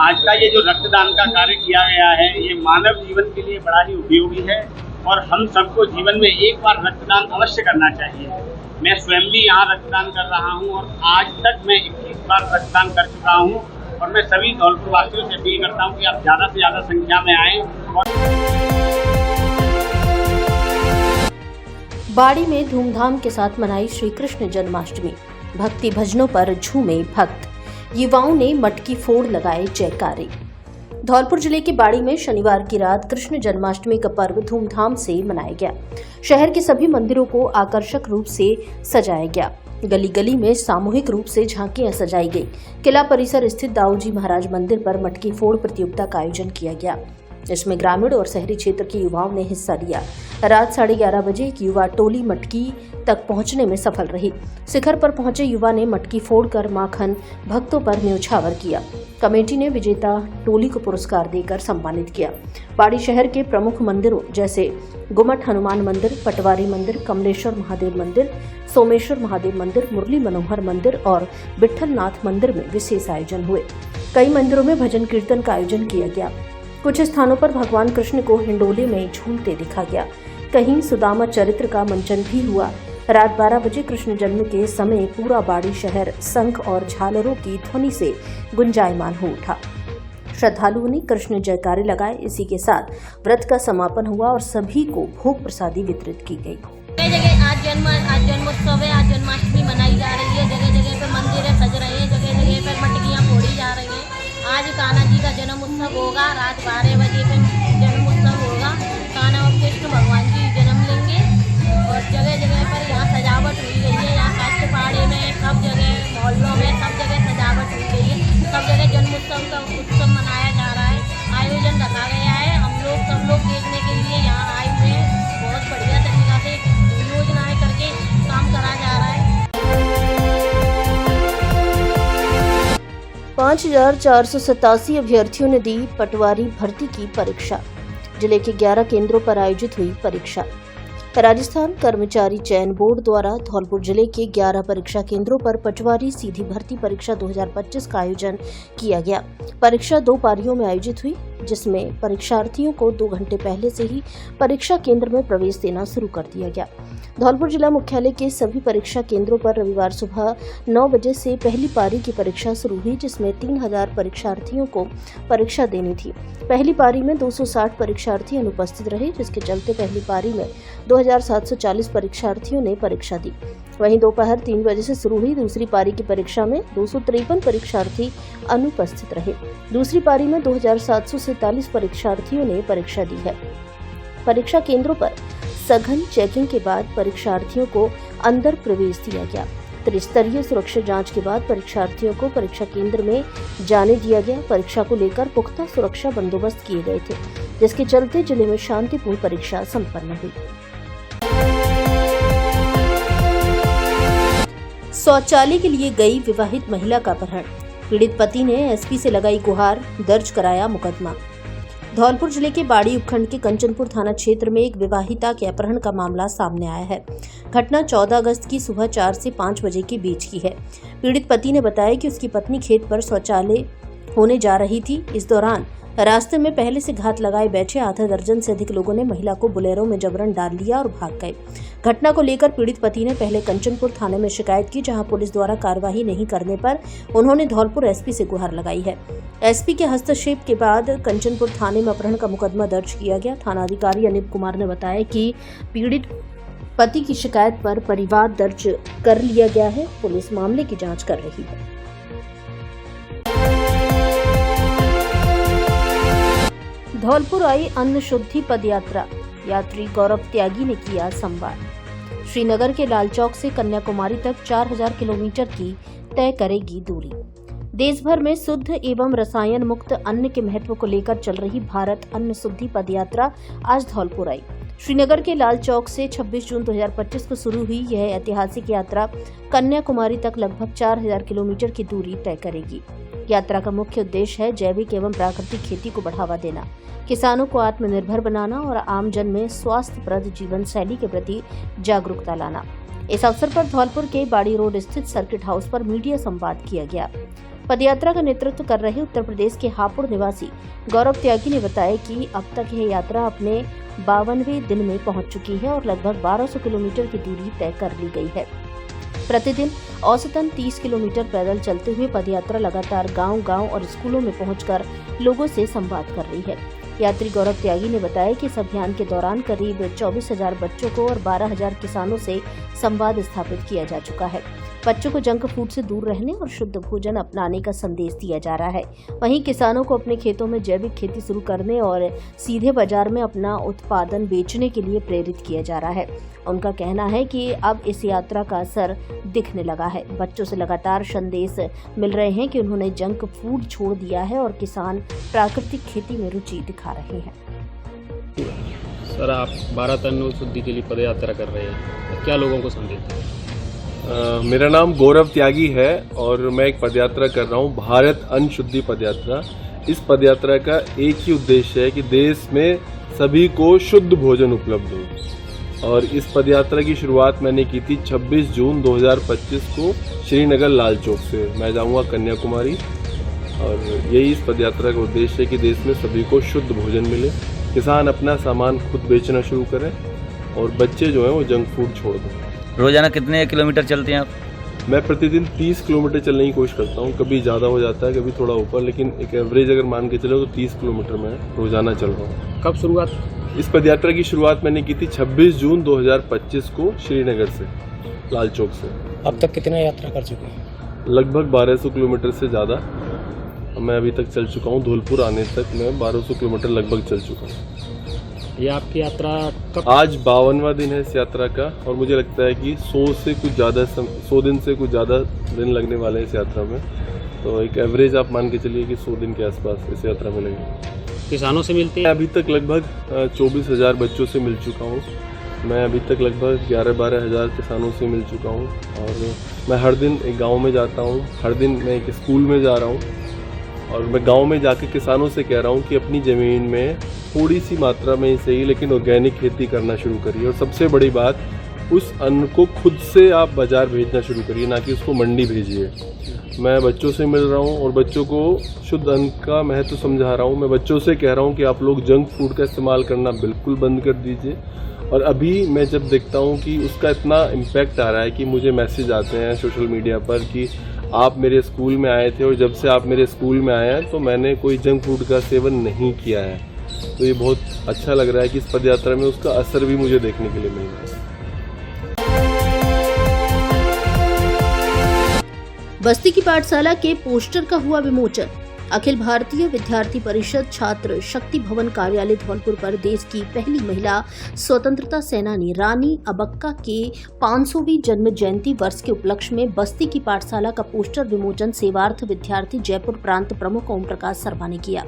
आज का ये जो रक्तदान का कार्य किया गया है, ये मानव जीवन के लिए बड़ा ही उपयोगी है और हम सबको जीवन में एक बार रक्तदान अवश्य करना चाहिए। मैं स्वयं भी यहाँ रक्तदान कर रहा हूँ और आज तक मैं 21 बार रक्तदान कर चुका हूँ और मैं सभी धौलपुर वासियों से अपील करता हूँ कि आप ज़्यादा से ज़्यादा संख्या में आएँ। बाड़ी में धूमधाम के साथ मनाई श्री कृष्ण जन्माष्टमी। भक्ति भजनों पर झूमे भक्त, युवाओं ने मटकी फोड़ लगाए जयकारे। धौलपुर जिले के बाड़ी में शनिवार की रात कृष्ण जन्माष्टमी का पर्व धूमधाम से मनाया गया। शहर के सभी मंदिरों को आकर्षक रूप से सजाया गया। गली गली में सामूहिक रूप से झांकियां सजाई गई। किला परिसर स्थित दाऊजी महाराज मंदिर पर मटकी फोड़ प्रतियोगिता का आयोजन किया गया। इसमें ग्रामीण और शहरी क्षेत्र के युवाओं ने हिस्सा लिया। रात 11:30 बजे एक युवा टोली मटकी तक पहुंचने में सफल रही। शिखर पर पहुंचे युवा ने मटकी फोड़कर माखन भक्तों पर न्यौछावर किया। कमेटी ने विजेता टोली को पुरस्कार देकर सम्मानित किया। बाड़ी शहर के प्रमुख मंदिरों जैसे गुमट हनुमान मंदिर, पटवारी मंदिर, कमलेश्वर महादेव मंदिर, सोमेश्वर महादेव मंदिर, मुरली मनोहर मंदिर और विठल नाथ मंदिर में विशेष आयोजन हुए। कई मंदिरों में भजन कीर्तन का आयोजन किया गया। कुछ स्थानों पर भगवान कृष्ण को हिंडोले में झूलते दिखा गया। कहीं सुदामा चरित्र का मंचन भी हुआ। रात 12 बजे कृष्ण जन्म के समय पूरा बाड़ी शहर शंख और झालरों की ध्वनि से गुंजायमान हो उठा। श्रद्धालुओं ने कृष्ण जयकारे लगाए। इसी के साथ व्रत का समापन हुआ और सभी को भोग प्रसादी वितरित की गई। आज जन्मोत्सव है, आज जन्माष्टमी मनाई जा रही है। जगह जगह पे मंदिर सज रहे हैं, जगह जगह पर मटकियाँ फोड़ी जा रही हैं। आज कान्हा जी का जन्म उत्सव होगा। रात 12 बजे पे जन्म उत्सव होगा। कान्हा और कृष्ण भगवान जी जन्म लेंगे और जगह जगह पर यहाँ सजावट हुई गई है। यहाँ काष्टपाड़े में, सब जगह मोहल्लों में, सब जगह सजावट हुई गई है। सब जगह जन्मोत्सव का उत्सव मनाया जा रहा है। आयोजन रखा गया है। हम लोग सब लोग देखने के लिए यहाँ आए हुए हैं। बहुत बढ़िया तरीका से योजनाएं करके काम करा जा रहा है। 5487 अभ्यर्थियों ने दी पटवारी भर्ती की परीक्षा। जिले के 11 केंद्रों पर आयोजित हुई परीक्षा। राजस्थान कर्मचारी चयन बोर्ड द्वारा धौलपुर जिले के 11 परीक्षा केंद्रों पर पटवारी सीधी भर्ती परीक्षा 2025 का आयोजन किया गया। परीक्षा 2 पारियों में आयोजित हुई, जिसमें परीक्षार्थियों को 2 घंटे पहले से ही परीक्षा केंद्र में प्रवेश देना शुरू कर दिया गया। धौलपुर जिला मुख्यालय के सभी परीक्षा केंद्रों पर रविवार सुबह 9 बजे से पहली पारी की परीक्षा शुरू हुई, जिसमें 3000 परीक्षार्थियों को परीक्षा देनी थी। पहली पारी में 260 परीक्षार्थी अनुपस्थित रहे, जिसके चलते पहली पारी में 2740 परीक्षार्थियों ने परीक्षा दी। वहीं दोपहर 3 बजे से शुरू हुई दूसरी पारी की परीक्षा में 253 परीक्षार्थी अनुपस्थित रहे। दूसरी पारी में 2747 परीक्षार्थियों ने परीक्षा दी है। परीक्षा केंद्रों पर सघन चेकिंग के बाद परीक्षार्थियों को अंदर प्रवेश दिया गया। त्रिस्तरीय सुरक्षा जांच के बाद परीक्षार्थियों को परीक्षा केंद्र में जाने दिया गया। परीक्षा को लेकर पुख्ता सुरक्षा बंदोबस्त किए गए थे, जिसके चलते जिले में शांतिपूर्ण परीक्षा संपन्न हुई। शौचालय के लिए गई विवाहित महिला का अपहरण। पीड़ित पति ने एसपी से लगाई गुहार, दर्ज कराया मुकदमा। धौलपुर जिले के बाड़ी उपखंड के कंचनपुर थाना क्षेत्र में एक विवाहिता के अपहरण का मामला सामने आया है। घटना 14 अगस्त की सुबह 4 से 5 बजे के बीच की है। पीड़ित पति ने बताया कि उसकी पत्नी खेत पर शौचालय होने जा रही थी। इस दौरान रास्ते में पहले से घात लगाए बैठे आधा दर्जन से अधिक लोगों ने महिला को बोलेरो में जबरन डाल लिया और भाग गए। घटना को लेकर पीड़ित पति ने पहले कंचनपुर थाने में शिकायत की, जहां पुलिस द्वारा कार्रवाई नहीं करने पर उन्होंने धौलपुर एसपी से गुहार लगाई है। एसपी के हस्तक्षेप के बाद कंचनपुर थाने में अपहरण का मुकदमा दर्ज किया गया। थानाधिकारी अनिप कुमार ने बताया कि पीड़ित पति की शिकायत पर परिवाद दर्ज कर लिया गया है। पुलिस मामले की जाँच कर रही है। धौलपुर आई अन्न शुद्धि पदयात्रा। यात्री गौरव त्यागी ने किया संवाद। श्रीनगर के लाल चौक से कन्याकुमारी तक 4000 किलोमीटर की तय करेगी दूरी। देश भर में शुद्ध एवं रसायन मुक्त अन्न के महत्व को लेकर चल रही भारत अन्न शुद्धि पदयात्रा आज धौलपुर आई। श्रीनगर के लाल चौक से 26 जून 2025 को शुरू हुई यह ऐतिहासिक यात्रा कन्याकुमारी तक लगभग 4000 किलोमीटर की दूरी तय करेगी। यात्रा का मुख्य उद्देश्य है जैविक एवं प्राकृतिक खेती को बढ़ावा देना, किसानों को आत्मनिर्भर बनाना और आम जन में स्वास्थ्यप्रद जीवन शैली के प्रति जागरूकता लाना। इस अवसर पर धौलपुर के बाड़ी रोड स्थित सर्किट हाउस पर मीडिया संवाद किया गया। पदयात्रा का नेतृत्व कर रहे उत्तर प्रदेश के हापुड़ निवासी गौरव त्यागी ने बताया कि अब तक यह यात्रा अपने 52वें दिन में पहुंच चुकी है और लगभग 1200 किलोमीटर की दूरी तय कर ली गई है। प्रतिदिन औसतन 30 किलोमीटर पैदल चलते हुए पदयात्रा लगातार गांव-गांव और स्कूलों में पहुंचकर लोगों से संवाद कर रही है। यात्री गौरव त्यागी ने बताया कि इस अभियान के दौरान करीब 24,000 बच्चों को और 12,000 किसानों से संवाद स्थापित किया जा चुका है। बच्चों को जंक फूड से दूर रहने और शुद्ध भोजन अपनाने का संदेश दिया जा रहा है। वहीं किसानों को अपने खेतों में जैविक खेती शुरू करने और सीधे बाजार में अपना उत्पादन बेचने के लिए प्रेरित किया जा रहा है। उनका कहना है कि अब इस यात्रा का असर दिखने लगा है। बच्चों से लगातार संदेश मिल रहे हैं कि उन्होंने जंक फूड छोड़ दिया है और किसान प्राकृतिक खेती में रुचि दिखा रहे हैं। सर, आप 12 टन शुद्धि के लिए पदयात्रा कर रहे हैं, तो क्या लोगों को संदेश दें? मेरा नाम गौरव त्यागी है और मैं एक पदयात्रा कर रहा हूँ, भारत अन्न शुद्धि पदयात्रा। इस पदयात्रा का एक ही उद्देश्य है कि देश में सभी को शुद्ध भोजन उपलब्ध हो। और इस पदयात्रा की शुरुआत मैंने की थी 26 जून 2025 को श्रीनगर लाल चौक से। मैं जाऊँगा कन्याकुमारी और यही इस पदयात्रा का उद्देश्य है कि देश में सभी को शुद्ध भोजन मिले, किसान अपना सामान खुद बेचना शुरू करें और बच्चे जो हैं वो जंक फूड छोड़ दें। रोजाना कितने किलोमीटर चलते हैं आप? मैं प्रतिदिन 30 किलोमीटर चलने की कोशिश करता हूँ, कभी ज़्यादा हो जाता है, कभी थोड़ा ऊपर, लेकिन एक एवरेज अगर मान के चलो तो 30 किलोमीटर मैं रोजाना चल रहा हूँ। कब शुरुआत? इस पदयात्रा की शुरुआत मैंने की थी 26 जून 2025 को श्रीनगर से, लाल चौक से। अब तक कितना यात्रा कर चुके हैं? लगभग 1200 किलोमीटर से ज़्यादा मैं अभी तक चल चुका हूँ। धौलपुर आने तक मैं 1200 किलोमीटर लगभग चल चुका हूँ। ये आपकी यात्रा कब? आज 52वां दिन है इस यात्रा का और मुझे लगता है कि 100 दिन से कुछ ज़्यादा दिन लगने वाले हैं इस यात्रा में। तो एक एवरेज आप मान के चलिए कि 100 दिन के आसपास इस यात्रा में लगेंगे। किसानों से मिलते हैं? अभी तक लगभग 24,000 बच्चों से मिल चुका हूँ। मैं अभी तक लगभग 11-12 हज़ार किसानों से मिल चुका हूँ और मैं हर दिन एक गाँव में जाता हूँ, हर दिन मैं एक स्कूल में जा रहा हूँ और मैं गांव में जाके किसानों से कह रहा हूं कि अपनी ज़मीन में थोड़ी सी मात्रा में ही सही लेकिन ऑर्गेनिक खेती करना शुरू करिए। और सबसे बड़ी बात, उस अन्न को खुद से आप बाज़ार भेजना शुरू करिए, ना कि उसको मंडी भेजिए। मैं बच्चों से मिल रहा हूं और बच्चों को शुद्ध अन्न का महत्व समझा रहा हूं। मैं बच्चों से कह रहा हूं कि आप लोग जंक फूड का इस्तेमाल करना बिल्कुल बंद कर दीजिए। और अभी मैं जब देखता हूं कि उसका इतना इम्पैक्ट आ रहा है कि मुझे मैसेज आते हैं सोशल मीडिया पर कि आप मेरे स्कूल में आए थे और जब से आप मेरे स्कूल में आए हैं तो मैंने कोई जंक फूड का सेवन नहीं किया है। तो ये बहुत अच्छा लग रहा है कि इस पदयात्रा में उसका असर भी मुझे देखने के लिए मिल रहा है। बस्ती की पाठशाला के पोस्टर का हुआ विमोचन। अखिल भारतीय विद्यार्थी परिषद छात्र शक्ति भवन कार्यालय धौलपुर पर देश की पहली महिला स्वतंत्रता सेनानी रानी अबक्का के 500वीं जन्म जयंती वर्ष के उपलक्ष्य में बस्ती की पाठशाला का पोस्टर विमोचन सेवार्थ विद्यार्थी जयपुर प्रांत प्रमुख ओम प्रकाश शर्मा ने किया।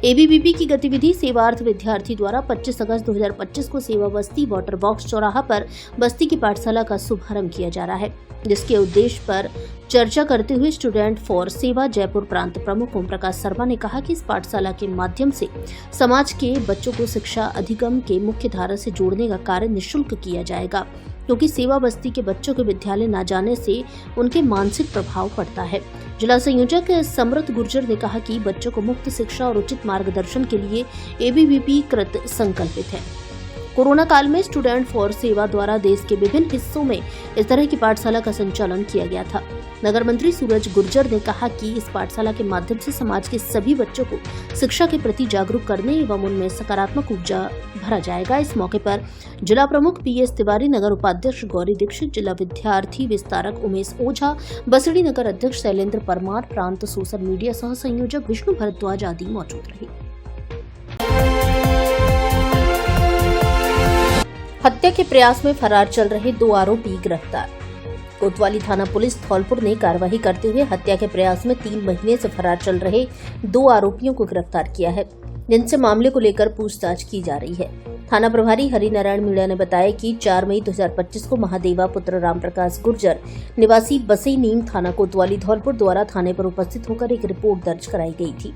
एबीवीपी की गतिविधि सेवार्थ विद्यार्थी द्वारा 25 अगस्त 2025 को सेवा बस्ती वाटर बॉक्स चौराहा पर बस्ती की पाठशाला का शुभारंभ किया जा रहा है, जिसके उद्देश्य पर चर्चा करते हुए स्टूडेंट फॉर सेवा जयपुर प्रांत प्रमुख ओम प्रकाश शर्मा ने कहा कि इस पाठशाला के माध्यम से समाज के बच्चों को शिक्षा अधिगम के मुख्य धारा से जोड़ने का कार्य निःशुल्क किया जाएगा, क्योंकि सेवा बस्ती के बच्चों के विद्यालय न जाने से उनके मानसिक प्रभाव पड़ता है। जिला संयोजक समृत गुर्जर ने कहा कि बच्चों को मुफ्त शिक्षा और उचित मार्गदर्शन के लिए एबीवीपी कृत संकल्पित है। कोरोना काल में स्टूडेंट फॉर सेवा द्वारा देश के विभिन्न हिस्सों में इस तरह की पाठशाला का संचालन किया गया था। नगर मंत्री सूरज गुर्जर ने कहा कि इस पाठशाला के माध्यम से समाज के सभी बच्चों को शिक्षा के प्रति जागरूक करने एवं उनमें सकारात्मक ऊर्जा भरा जाएगा। इस मौके पर जिला प्रमुख पीएस तिवारी, नगर उपाध्यक्ष गौरी दीक्षित, जिला विद्यार्थी विस्तारक उमेश ओझा, बसड़ी नगर अध्यक्ष शैलेंद्र परमार, प्रांत सोशल मीडिया सह संयोजक विष्णु भारद्वाज आदि मौजूद रहे। हत्या के प्रयास में फरार चल रहे 2 आरोपी गिरफ्तार। कोतवाली थाना पुलिस धौलपुर ने कार्रवाई करते हुए हत्या के प्रयास में 3 महीने से फरार चल रहे 2 आरोपियों को गिरफ्तार किया है, जिनसे मामले को लेकर पूछताछ की जा रही है। थाना प्रभारी हरिनारायण मीणा ने बताया कि 4 मई 2025 को महादेवा पुत्र रामप्रकाश गुर्जर निवासी बसई नीम थाना कोतवाली धौलपुर द्वारा थाने पर उपस्थित होकर एक रिपोर्ट दर्ज कराई गई थी,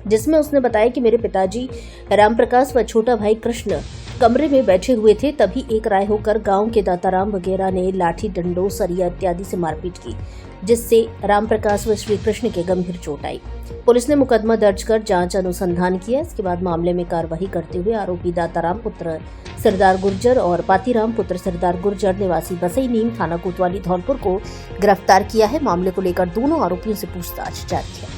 जिसमें उसने बताया कि मेरे पिताजी रामप्रकाश व छोटा भाई कृष्ण कमरे में बैठे हुए थे, तभी एक राय होकर गांव के दाताराम वगैरह ने लाठी, डंडों, सरिया इत्यादि से मारपीट की, जिससे रामप्रकाश व श्री कृष्ण के गंभीर चोट आई। पुलिस ने मुकदमा दर्ज कर जांच अनुसंधान किया। इसके बाद मामले में कार्रवाई करते हुए आरोपी दाताराम पुत्र सरदार गुर्जर और पातीराम पुत्र सरदार गुर्जर निवासी बसई नीम, थाना कोतवाली, धौलपुर को गिरफ्तार किया है। मामले को लेकर दोनों आरोपियों से पूछताछ जारी है।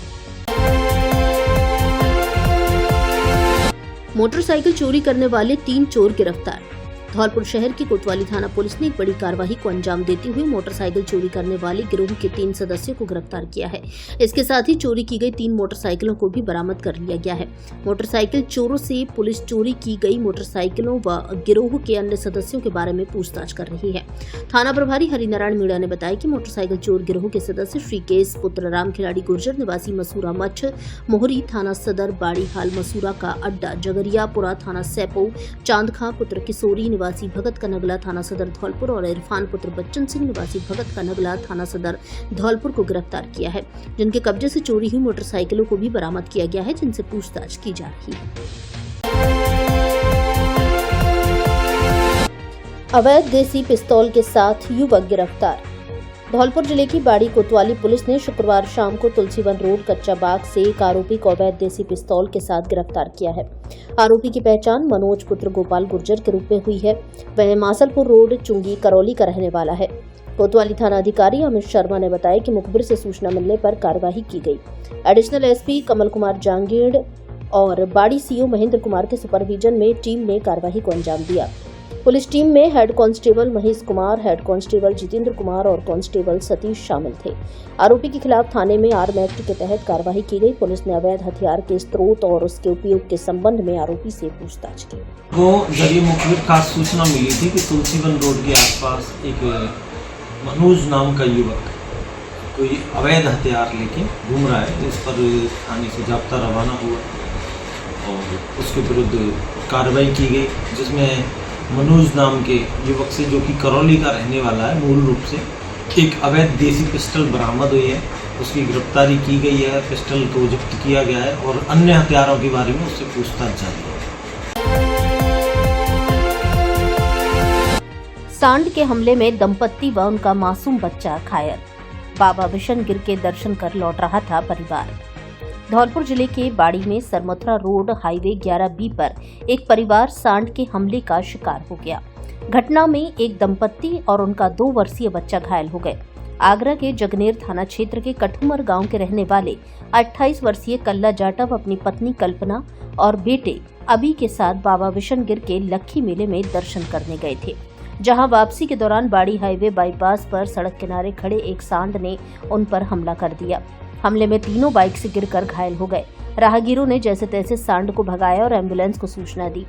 मोटरसाइकिल चोरी करने वाले 3 चोर गिरफ्तार। धौलपुर शहर की कोतवाली थाना पुलिस ने एक बड़ी कार्रवाई को अंजाम देते हुए मोटरसाइकिल चोरी करने वाले गिरोह के 3 सदस्यों को गिरफ्तार किया है। इसके साथ ही चोरी की गई 3 मोटरसाइकिलों को भी बरामद कर लिया गया है। मोटरसाइकिल चोरों से पुलिस चोरी की गई मोटरसाइकिलों व गिरोह के अन्य सदस्यों के बारे में पूछताछ कर रही है। थाना प्रभारी हरिनारायण मीणा ने बताया कि मोटरसाइकिल चोर गिरोह के सदस्य श्रीकेश पुत्र राम खिलाड़ी गुर्जर निवासी मसूरा मच्छ, मोहरी थाना सदर, बाड़ी हाल मसूरा का अड्डा, जगरियापुरा थाना सैपो, चांदखा पुत्र किशोरी निवासी भगत का नगला थाना सदर धौलपुर और इरफान पुत्र बच्चन सिंह निवासी भगत का नगला थाना सदर धौलपुर को गिरफ्तार किया है, जिनके कब्जे से चोरी हुई मोटरसाइकिलों को भी बरामद किया गया है, जिनसे पूछताछ की जा रही है। अवैध देसी पिस्तौल के साथ युवक गिरफ्तार। धौलपुर जिले की बाड़ी कोतवाली पुलिस ने शुक्रवार शाम को तुलसीवन रोड कच्चा बाग से एक आरोपी को अवैध देसी पिस्तौल के साथ गिरफ्तार किया है। आरोपी की पहचान मनोज पुत्र गोपाल गुर्जर के रूप में हुई है। वह मासलपुर रोड चुंगी करौली का रहने वाला है। कोतवाली थाना अधिकारी अमित शर्मा ने बताया कि मुखबिर से सूचना मिलने पर कार्रवाई की गई। एडिशनल एसपी कमल कुमार जांगीड़ और बाड़ी सीओ महेंद्र कुमार के सुपरविजन में टीम ने कार्रवाई को अंजाम दिया। पुलिस टीम में head constable Mahesh Kumar, head constable Jitendra Kumar और कांस्टेबल सतीश शामिल थे। आरोपी के खिलाफ थाने में आर्म एक्ट के तहत कार्रवाई की गई। पुलिस ने अवैध हथियार के स्रोत और उसके उपयोग के संबंध में आरोपी से पूछताछ की। वो जरिए मुखबिर खास सूचना मिली थी कि तुलसीवन रोड के आसपास एक मनोज नाम का युवक कोई अवैध हथियार लेके घूम रहा है। इस पर थाने से जाब्ता रवाना हुआ और उसके विरुद्ध कार्रवाई की गई, जिसमें मनोज नाम के युवक से, जो कि करौली का रहने वाला है मूल रूप से, एक अवैध देसी पिस्टल बरामद हुई है। उसकी गिरफ्तारी की गई है, पिस्टल को जब्त किया गया है और अन्य हथियारों के बारे में उससे पूछताछ जारी है। सांड के हमले में दंपत्ति व उनका मासूम बच्चा घायल। बाबा विशनगिर के दर्शन कर लौट रहा था परिवार। धौलपुर जिले के बाड़ी में सरमथुरा रोड हाईवे 11B पर एक परिवार सांड के हमले का शिकार हो गया। घटना में एक दंपत्ति और उनका 2 वर्षीय बच्चा घायल हो गए। आगरा के जगनेर थाना क्षेत्र के कठुमर गांव के रहने वाले 28 वर्षीय कल्ला जाटव अपनी पत्नी कल्पना और बेटे अभी के साथ बाबा विशनगिर के लक्खी मेले में दर्शन करने गए थे, जहां वापसी के दौरान बाड़ी हाईवे बाईपास पर सड़क किनारे खड़े एक सांड ने उन पर हमला कर दिया। हमले में तीनों बाइक से गिरकर घायल हो गए। राहगीरों ने जैसे तैसे सांड को भगाया और एम्बुलेंस को सूचना दी।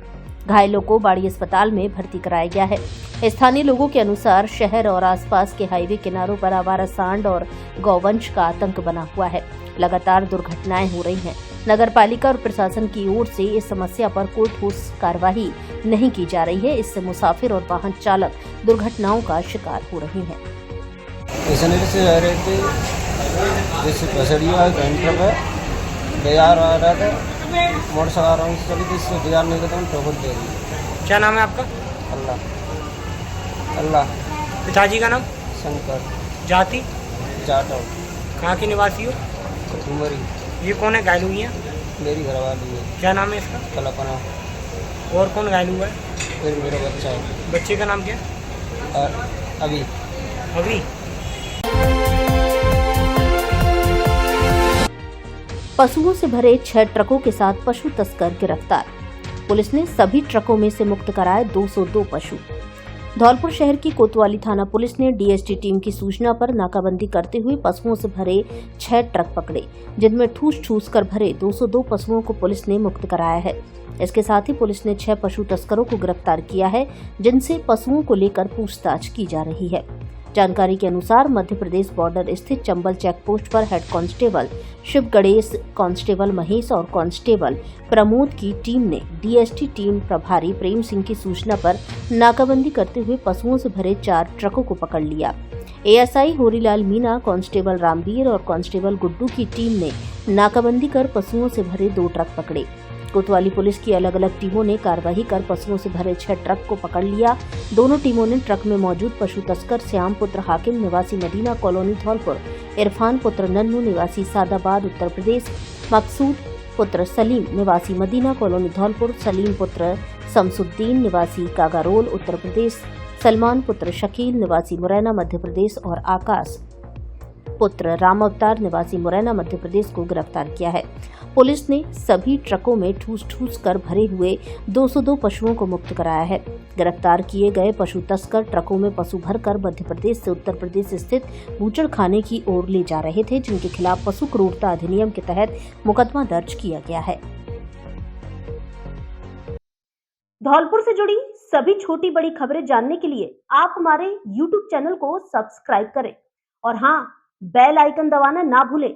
घायलों को बाड़ी अस्पताल में भर्ती कराया गया है। स्थानीय लोगों के अनुसार शहर और आसपास के हाईवे किनारों पर आवारा सांड और गौवंश का आतंक बना हुआ है। लगातार दुर्घटनाएं हो रही हैं। नगर पालिका और प्रशासन की ओर से इस समस्या पर कोई ठोस कार्रवाई नहीं की जा रही है। इससे मुसाफिर और वाहन चालक दुर्घटनाओं का शिकार हो रहे हैं। जैसे पसड़िया ट्रक है, बाजार आ रहा था, मोटर सवार से चली थी, इससे बाजार नहीं गया, ठोकर दे दी। क्या नाम है आपका? अल्लाह। पिताजी का नाम? शंकर। जाति? जाटव। कहाँ की निवासी हो? कठुमरी। ये कौन है घायल हुई है? मेरी घरवाली है। क्या नाम है इसका? कल्पना। और कौन घायल हुआ है? फिर मेरा बच्चा है। बच्चे का नाम क्या? अभी। पशुओं से भरे 6 ट्रकों के साथ पशु तस्कर गिरफ्तार। पुलिस ने सभी ट्रकों में से मुक्त कराए 202 पशु। धौलपुर शहर की कोतवाली थाना पुलिस ने डीएसटी टीम की सूचना पर नाकाबंदी करते हुए पशुओं से भरे 6 ट्रक पकड़े, जिनमें ठूस कर भरे 202 पशुओं को पुलिस ने मुक्त कराया है। इसके साथ ही पुलिस ने 6 पशु तस्करों को गिरफ्तार किया है, जिनसे पशुओं को लेकर पूछताछ की जा रही है। जानकारी के अनुसार मध्य प्रदेश बॉर्डर स्थित चंबल चेक पोस्ट पर head constable Shiv Ganesh, constable Mahesh और कांस्टेबल प्रमोद की टीम ने डीएसटी टीम प्रभारी प्रेम सिंह की सूचना पर नाकाबंदी करते हुए पशुओं से भरे 4 ट्रकों को पकड़ लिया। एएसआई होरीलाल मीणा, कांस्टेबल रामवीर और कांस्टेबल गुड्डू की टीम ने नाकाबंदी कर पशुओं से भरे 2 ट्रक पकड़े। कोतवाली पुलिस की अलग अलग टीमों ने कार्रवाई कर पशुओं से भरे 6 ट्रक को पकड़ लिया। दोनों टीमों ने ट्रक में मौजूद पशु तस्कर श्याम पुत्र हाकिम निवासी मदीना कॉलोनी धौलपुर, इरफान पुत्र नन्नू निवासी सादाबाद उत्तर प्रदेश, मकसूद पुत्र सलीम निवासी मदीना कॉलोनी धौलपुर, सलीम पुत्र शमसुद्दीन निवासी कागारोल उत्तर प्रदेश, सलमान पुत्र शकील निवासी मुरैना मध्य प्रदेश और आकाश पुत्र राम अवतार निवासी मुरैना मध्य प्रदेश को गिरफ्तार किया है। पुलिस ने सभी ट्रकों में ठूस ठूस कर भरे हुए 202 पशुओं को मुक्त कराया है। गिरफ्तार किए गए पशु तस्कर ट्रकों में पशु भरकर मध्य प्रदेश से उत्तर प्रदेश स्थित बूचड़खाने की ओर ले जा रहे थे, जिनके खिलाफ पशु क्रूरता अधिनियम के तहत मुकदमा दर्ज किया गया है। धौलपुर से जुड़ी सभी छोटी बड़ी खबरें जानने के लिए आप हमारे YouTube चैनल को सब्सक्राइब करें और हाँ, बेल आइकन दबाना ना भूलें